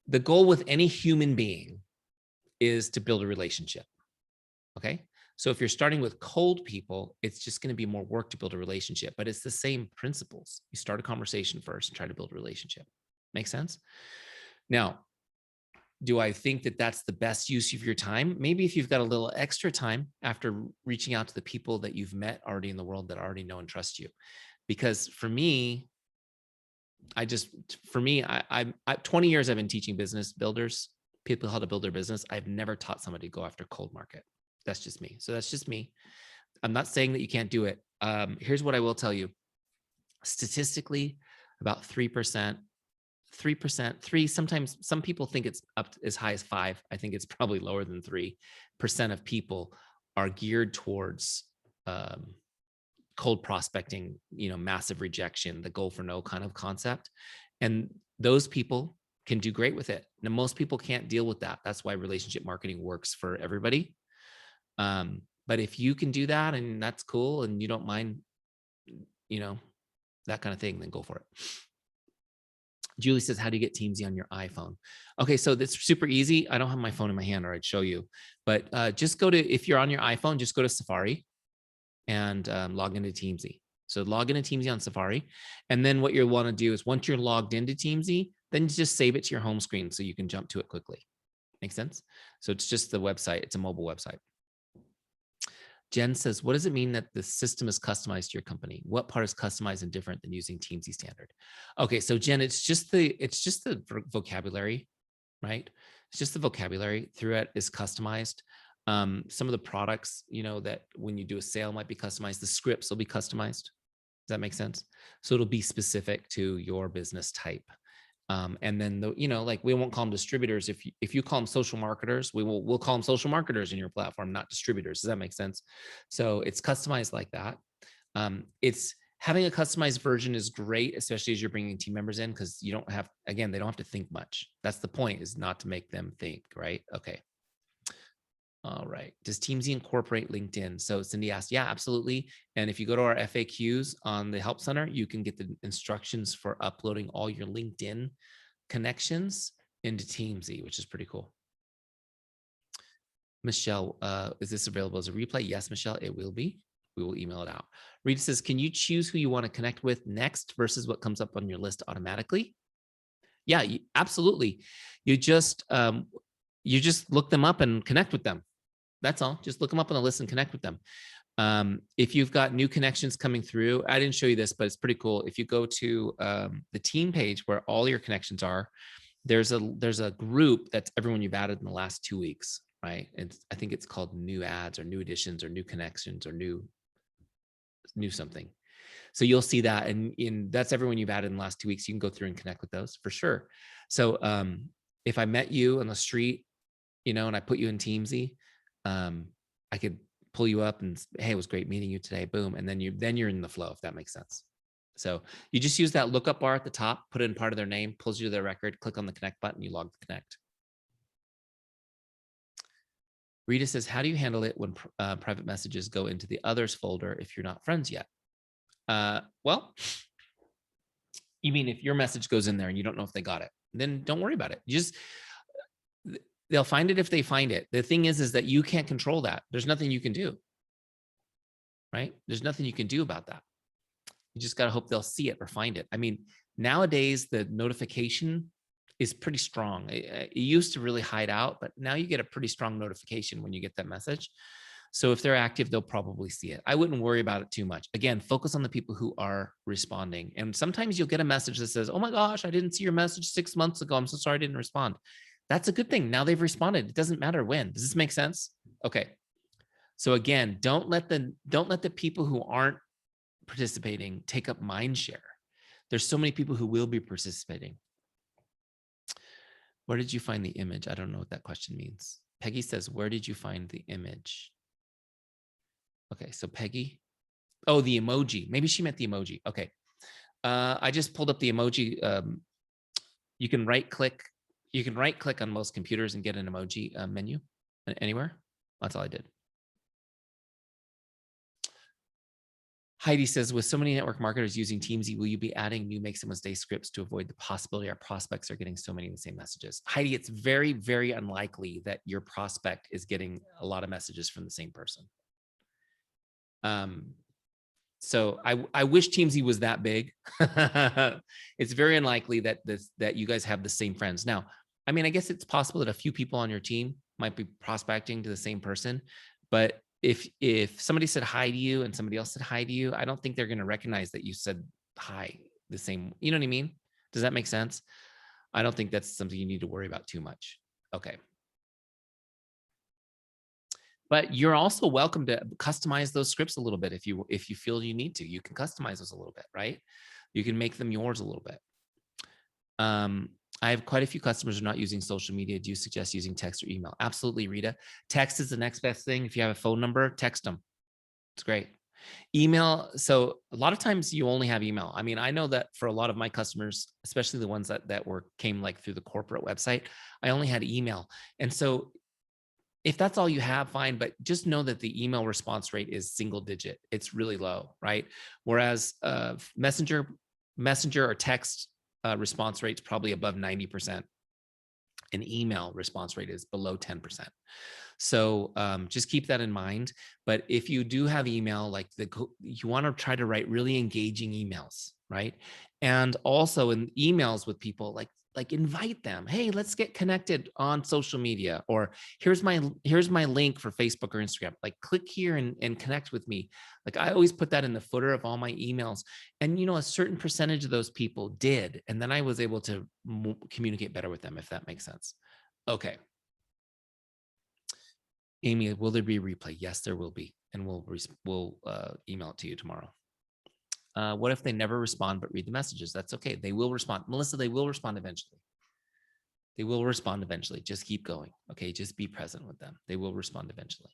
The goal with any human being is to build a relationship. Okay. So if you're starting with cold people, it's just going to be more work to build a relationship, but it's the same principles. You start a conversation first and try to build a relationship. Make sense? Now, do I think that that's the best use of your time? Maybe if you've got a little extra time after reaching out to the people that you've met already in the world that already know and trust you. Because for me, I 20 years I've been teaching business builders, people how to build their business. I've never taught somebody to go after cold market. That's just me. So that's just me. I'm not saying that you can't do it. Here's what I will tell you. Statistically, about 3%, sometimes some people think it's up as high as 5%. I think it's probably lower than 3% of people are geared towards cold prospecting, massive rejection, the go for no kind of concept. And those people can do great with it. Now, most people can't deal with that. That's why relationship marketing works for everybody. But if you can do that and that's cool and you don't mind, that kind of thing, then go for it. Julie says, how do you get Teamzy on your iPhone? Okay, so that's super easy. I don't have my phone in my hand or I'd show you, but just go to, if you're on your iPhone, just go to Safari and log into Teamzy. So log into Teamzy on Safari. And then what you'll want to do is once you're logged into Teamzy, then just save it to your home screen so you can jump to it quickly. Make sense? So it's just the website. It's a mobile website. Jen says, what does it mean that the system is customized to your company? What part is customized and different than using Teamzy standard? Okay, so Jen, it's just the vocabulary, right? It's just the vocabulary through it is customized. Some of the products, that when you do a sale might be customized. The scripts will be customized. Does that make sense? So it'll be specific to your business type. And then like we won't call them distributors. If you call them social marketers, we'll call them social marketers in your platform, not distributors. Does that make sense? So it's customized like that. It's having a customized version is great, especially as you're bringing team members in, because you don't have, again, they don't have to think much. That's the point, is not to make them think, right? Okay. All right. Does Teamzy incorporate LinkedIn? So Cindy asked, yeah, absolutely. And if you go to our FAQs on the Help Center, you can get the instructions for uploading all your LinkedIn connections into Teamzy, which is pretty cool. Michelle, is this available as a replay? Yes, Michelle, it will be. We will email it out. Rita says, can you choose who you want to connect with next versus what comes up on your list automatically? Yeah, absolutely. You just look them up and connect with them. That's all. Just look them up on the list and connect with them. If you've got new connections coming through, I didn't show you this, but it's pretty cool. If you go to the team page where all your connections are, there's a group that's everyone you've added in the last 2 weeks, right? And I think it's called new ads or new additions or new connections or new something. So you'll see that, and that's everyone you've added in the last 2 weeks. You can go through and connect with those for sure. So if I met you on the street, and I put you in Teamzy, I could pull you up and, hey, it was great meeting you today. Boom. And then you're in the flow, if that makes sense. So you just use that lookup bar at the top, put in part of their name, pulls you to their record, click on the connect button, you log the connect. Rita says, how do you handle it when private messages go into the others folder if you're not friends yet? Well, you mean if your message goes in there and you don't know if they got it, then don't worry about it. They'll find it if they find it. The thing is that you can't control that. There's nothing you can do, right? There's nothing you can do about that. You just got to hope they'll see it or find it. I mean, nowadays the notification is pretty strong. It used to really hide out, but now you get a pretty strong notification when you get that message. So if they're active, they'll probably see it. I wouldn't worry about it too much. Again, focus on the people who are responding. And sometimes you'll get a message that says, oh my gosh, I didn't see your message 6 months ago. I'm so sorry I didn't respond. That's a good thing. Now they've responded. It doesn't matter when. Does this make sense? Okay. So again, don't let the people who aren't participating take up mind share. There's so many people who will be participating. Where did you find the image? I don't know what that question means. Peggy says, where did you find the image? Okay, so Peggy, oh, the emoji. Maybe she meant the emoji. Okay. I just pulled up the emoji. You can right click. You can right click on most computers and get an emoji menu anywhere. That's all I did. Heidi says, with so many network marketers using Teamzy, will you be adding new Make Someone's Day scripts to avoid the possibility our prospects are getting so many of the same messages? Heidi, it's very, very unlikely that your prospect is getting a lot of messages from the same person. So I wish Teamzy was that big. It's very unlikely that that you guys have the same friends. Now, I mean, I guess it's possible that a few people on your team might be prospecting to the same person, but if somebody said hi to you and somebody else said hi to you, I don't think they're going to recognize that you said hi the same. You know what I mean? Does that make sense? I don't think that's something you need to worry about too much. Okay. But you're also welcome to customize those scripts a little bit if you feel you need to. You can customize those a little bit, right? You can make them yours a little bit. I have quite a few customers who are not using social media. Do you suggest using text or email? Absolutely, Rita. Text is the next best thing. If you have a phone number, text them. It's great. Email. So a lot of times you only have email. I mean, I know that for a lot of my customers, especially the ones that came like through the corporate website, I only had email. And so if that's all you have, fine, but just know that the email response rate is single digit. It's really low, right? Whereas messenger or text response rate is probably above 90%. An email response rate is below 10%. So just keep that in mind. But if you do have email, like you want to try to write really engaging emails, right? And also in emails with people, like invite them. Hey, let's get connected on social media, or here's my link for Facebook or Instagram. Like click here and connect with me. Like I always put that in the footer of all my emails. And a certain percentage of those people did. And then I was able to communicate better with them, if that makes sense. Okay. Amy, will there be a replay? Yes, there will be. And we'll email it to you tomorrow. What if they never respond but read the messages? That's okay. They will respond. Melissa, they will respond eventually. They will respond eventually. Just keep going. Okay, just be present with them. They will respond eventually.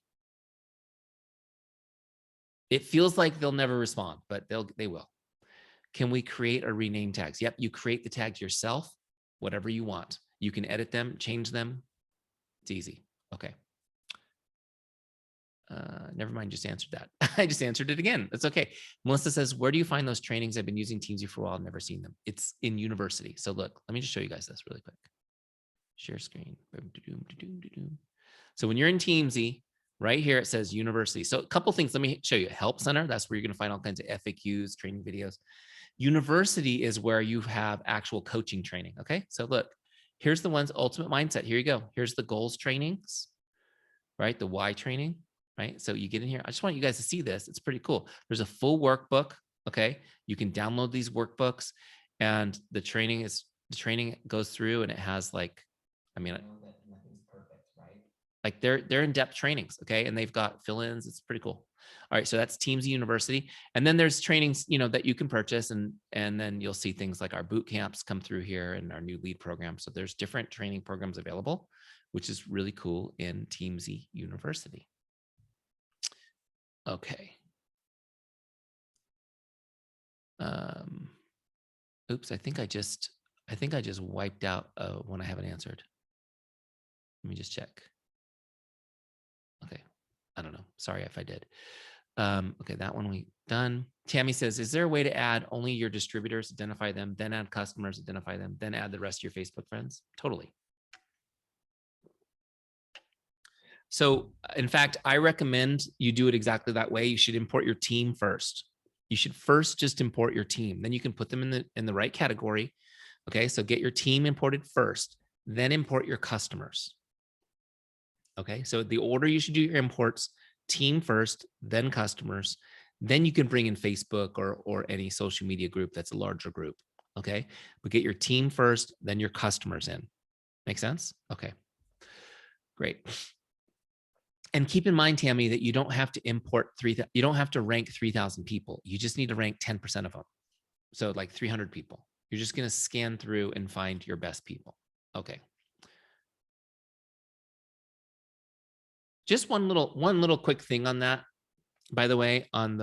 It feels like they'll never respond, but they will. Can we create or rename tags? Yep, you create the tags yourself, whatever you want. You can edit them, change them. It's easy. Okay. Never mind, just answered that. I just answered it again. That's okay. Melissa says, where do you find those trainings? I've been using Teamzy for a while. I've never seen them. It's in University. So look, let me just show you guys this really quick. Share screen. So when you're in Teamzy, right here, it says University. So a couple things, let me show you. Help Center, that's where you're gonna find all kinds of FAQs, training videos. University is where you have actual coaching training, okay? So look, here's the ones, Ultimate Mindset. Here you go. Here's the goals trainings, right? The why training. Right? So you get in here. I just want you guys to see this. It's pretty cool. There's a full workbook. Okay. You can download these workbooks, and the training goes through, and it has like, I mean, I know that nothing's perfect, right? Like they're in-depth trainings. Okay. And they've got fill-ins. It's pretty cool. All right. So that's Teamzy University. And then there's trainings, that you can purchase, and then you'll see things like our boot camps come through here and our new lead program. So there's different training programs available, which is really cool in Teamzy University. Okay. Oops, I think I just wiped out one I haven't answered. Let me just check. Okay. I don't know. Sorry if I did. Okay, that one we done. Tammy says, is there a way to add only your distributors, identify them, then add customers, identify them, then add the rest of your Facebook friends? Totally. So in fact, I recommend you do it exactly that way. You should import your team first. You should first just import your team. Then you can put them in the right category. Okay, so get your team imported first, then import your customers. Okay, so the order you should do your imports: team first, then customers. Then you can bring in Facebook or any social media group that's a larger group. Okay, but get your team first, then your customers in. Make sense? Okay, great. And keep in mind, Tammy, that you don't have to import you don't have to rank 3,000 people. You just need to rank 10% of them. So like 300 people. You're just going to scan through and find your best people. Okay. Just one little quick thing on that, by the way, on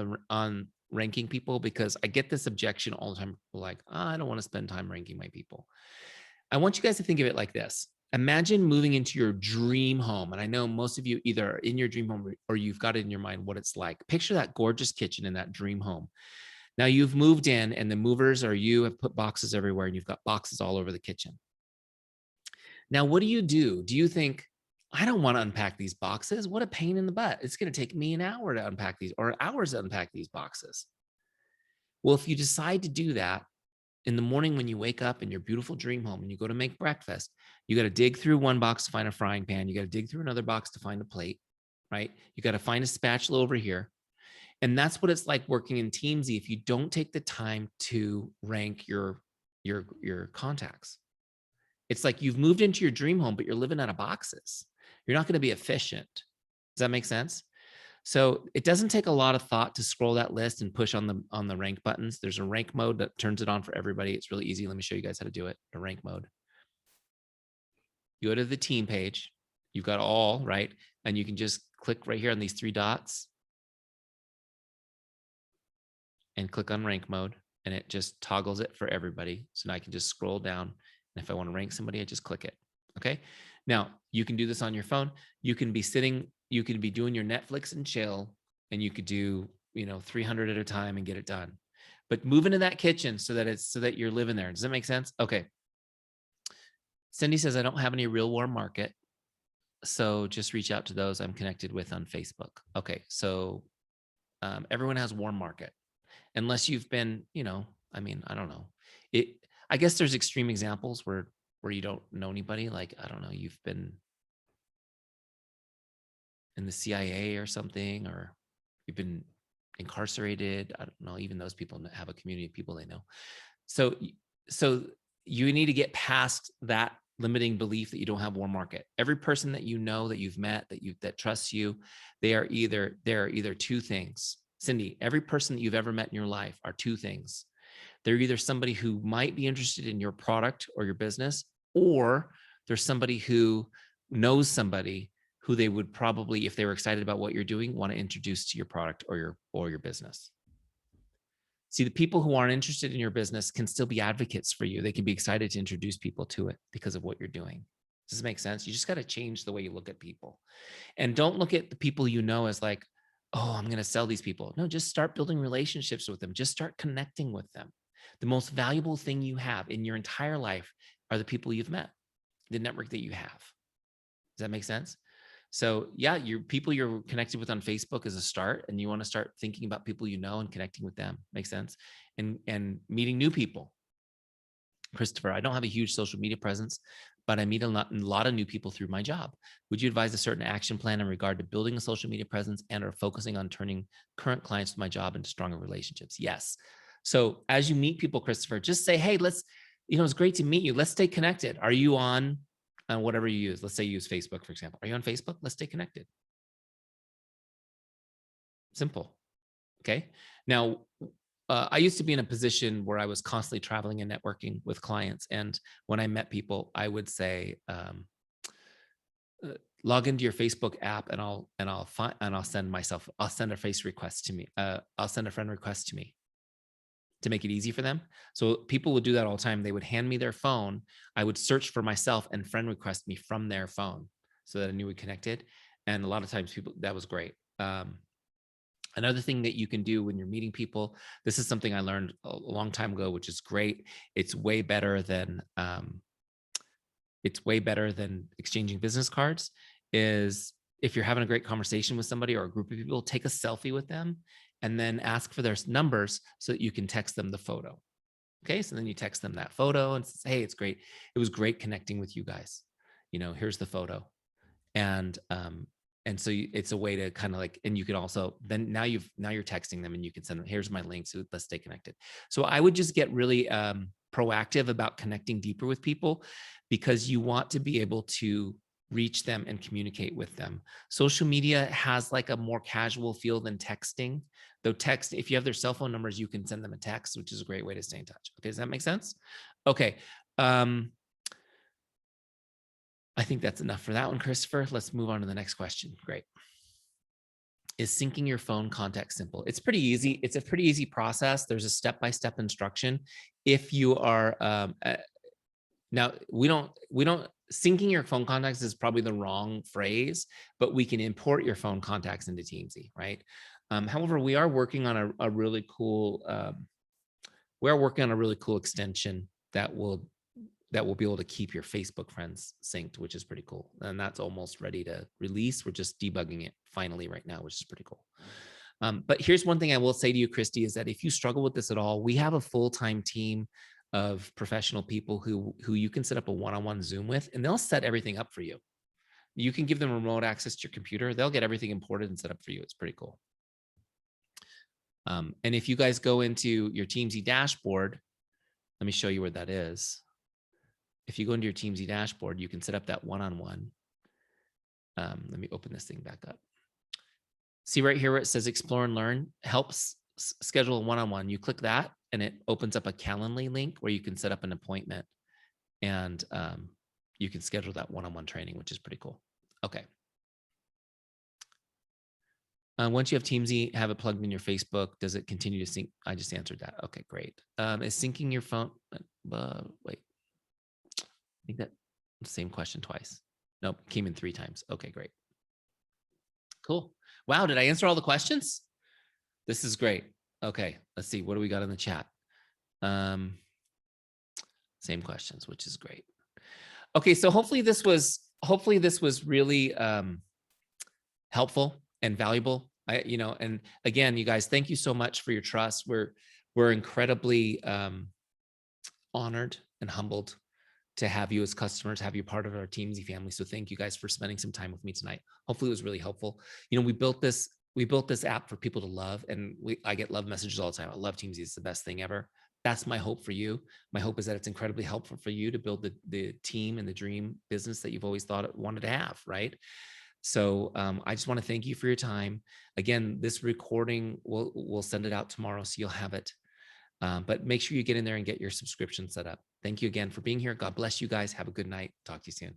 ranking people, because I get this objection all the time. Like, oh, I don't want to spend time ranking my people. I want you guys to think of it like this. Imagine moving into your dream home. And I know most of you either are in your dream home or you've got it in your mind what it's like. Picture that gorgeous kitchen in that dream home. Now you've moved in and the movers or you have put boxes everywhere and you've got boxes all over the kitchen. Now, what do? Do you think, I don't want to unpack these boxes? What a pain in the butt. It's going to take me an hour to unpack these or hours to unpack these boxes. Well, if you decide to do that, in the morning when you wake up in your beautiful dream home and you go to make breakfast, you got to dig through one box to find a frying pan. You got to dig through another box to find a plate, right? You got to find a spatula over here. And that's what it's like working in Teamzy if you don't take the time to rank your contacts. It's like you've moved into your dream home, but you're living out of boxes. You're not going to be efficient. Does that make sense? So it doesn't take a lot of thought to scroll that list and push on the rank buttons. There's a rank mode that turns it on for everybody. It's really easy. Let me show you guys how to do it. The rank mode. You go to the team page. You've got all, right? And you can just click right here on these 3 dots and click on rank mode. And it just toggles it for everybody. So now I can just scroll down. And if I want to rank somebody, I just click it. Okay. Now you can do this on your phone. You can be sitting, you could be doing your Netflix and chill, and you could do, 300 at a time and get it done. But move into that kitchen so that you're living there. Does that make sense? Okay. Cindy says, I don't have any real warm market. So just reach out to those I'm connected with on Facebook. Okay. So everyone has warm market. Unless you've been, I don't know. I guess there's extreme examples where you don't know anybody. Like, I don't know, you've been in the CIA or something, or you've been incarcerated. I don't know. Even those people have a community of people they know. So you need to get past that limiting belief that you don't have warm market. Every person that you know, that you've met, that trusts you, they are either 2 things. Cindy, every person that you've ever met in your life are 2 things. They're either somebody who might be interested in your product or your business, or there's somebody who knows somebody who they would probably, if they were excited about what you're doing, want to introduce to your product or your business. See, the people who aren't interested in your business can still be advocates for you. They can be excited to introduce people to it because of what you're doing. Does this make sense? You just got to change the way you look at people. And don't look at the people you know as like, oh, I'm going to sell these people. No, just start building relationships with them. Just start connecting with them. The most valuable thing you have in your entire life are the people you've met, the network that you have. Does that make sense? So yeah, your people you're connected with on Facebook is a start, and you want to start thinking about people you know and connecting with them. Makes sense? And meeting new people. Christopher, I don't have a huge social media presence, but I meet a lot of new people through my job. Would you advise a certain action plan in regard to building a social media presence and or focusing on turning current clients with my job into stronger relationships? Yes. So as you meet people, Christopher, just say, hey, it's great to meet you. Let's stay connected. Are you on whatever you use? Let's say you use Facebook, for example. Are you on Facebook? Let's stay connected. Simple. Okay. Now, I used to be in a position where I was constantly traveling and networking with clients. And when I met people, I would say, log into your Facebook app and I'll send a face request to me. I'll send a friend request to me to make it easy for them. So people would do that all the time. They would hand me their phone. I would search for myself and friend request me from their phone so that I knew we connected. And a lot of times that was great. Another thing that you can do when you're meeting people, this is something I learned a long time ago, which is great. It's way better than exchanging business cards. Is if you're having a great conversation with somebody or a group of people, take a selfie with them and then ask for their numbers so that you can text them the photo. Okay, so then you text them that photo and say, hey, it's great. It was great connecting with you guys. Here's the photo. And so it's a way to kind of like, and you could also, then now you're texting them and you can send them, here's my link, so let's stay connected. So I would just get really proactive about connecting deeper with people, because you want to be able to reach them and communicate with them. Social media has like a more casual feel than texting. Though text, if you have their cell phone numbers, you can send them a text, which is a great way to stay in touch. Okay, does that make sense? Okay. I think that's enough for that one, Christopher. Let's move on to the next question. Great. is syncing your phone contacts simple. It's pretty easy. It's a pretty easy process. There's a step-by-step instruction. If you are, now we don't, syncing your phone contacts is probably the wrong phrase, but we can import your phone contacts into Teamzy, right? However, we are working on a really cool, extension that will be able to keep your Facebook friends synced, which is pretty cool. And that's almost ready to release. We're just debugging it finally right now, which is pretty cool. But here's one thing I will say to you, Christy, is that if you struggle with this at all, we have a full-time team of professional people who you can set up a one-on-one Zoom with, and they'll set everything up for you. You can give them remote access to your computer. They'll get everything imported and set up for you. It's pretty cool. And if you guys go into your Teamzy dashboard, let me show you where that is. If you go into your Teamzy dashboard, you can set up that one-on-one. Let me open this thing back up. See right here where it says explore and learn, helps schedule a one-on-one. You click that and it opens up a Calendly link where you can set up an appointment and you can schedule that one-on-one training, which is pretty cool. Okay. Once you have Teamzy, have it plugged in your Facebook, does it continue to sync? I just answered that. Okay, great. Is syncing your phone, wait. I think that same question twice. Nope, came in 3 times. Okay, great. Cool. Wow, did I answer all the questions? This is great. Okay, let's see. What do we got in the chat? Same questions, which is great. Okay, so hopefully this was really helpful and valuable. And again, you guys, thank you so much for your trust. We're incredibly honored and humbled to have you as customers, have you part of our Teamzy family. So thank you guys for spending some time with me tonight. Hopefully it was really helpful. We built this app for people to love, and I get love messages all the time. I love Teamzy. It's the best thing ever. That's my hope for you. My hope is that it's incredibly helpful for you to build the team and the dream business that you've always wanted to have, right? So I just want to thank you for your time. Again, this recording, we'll send it out tomorrow, so you'll have it. But make sure you get in there and get your subscription set up. Thank you again for being here. God bless you guys. Have a good night. Talk to you soon.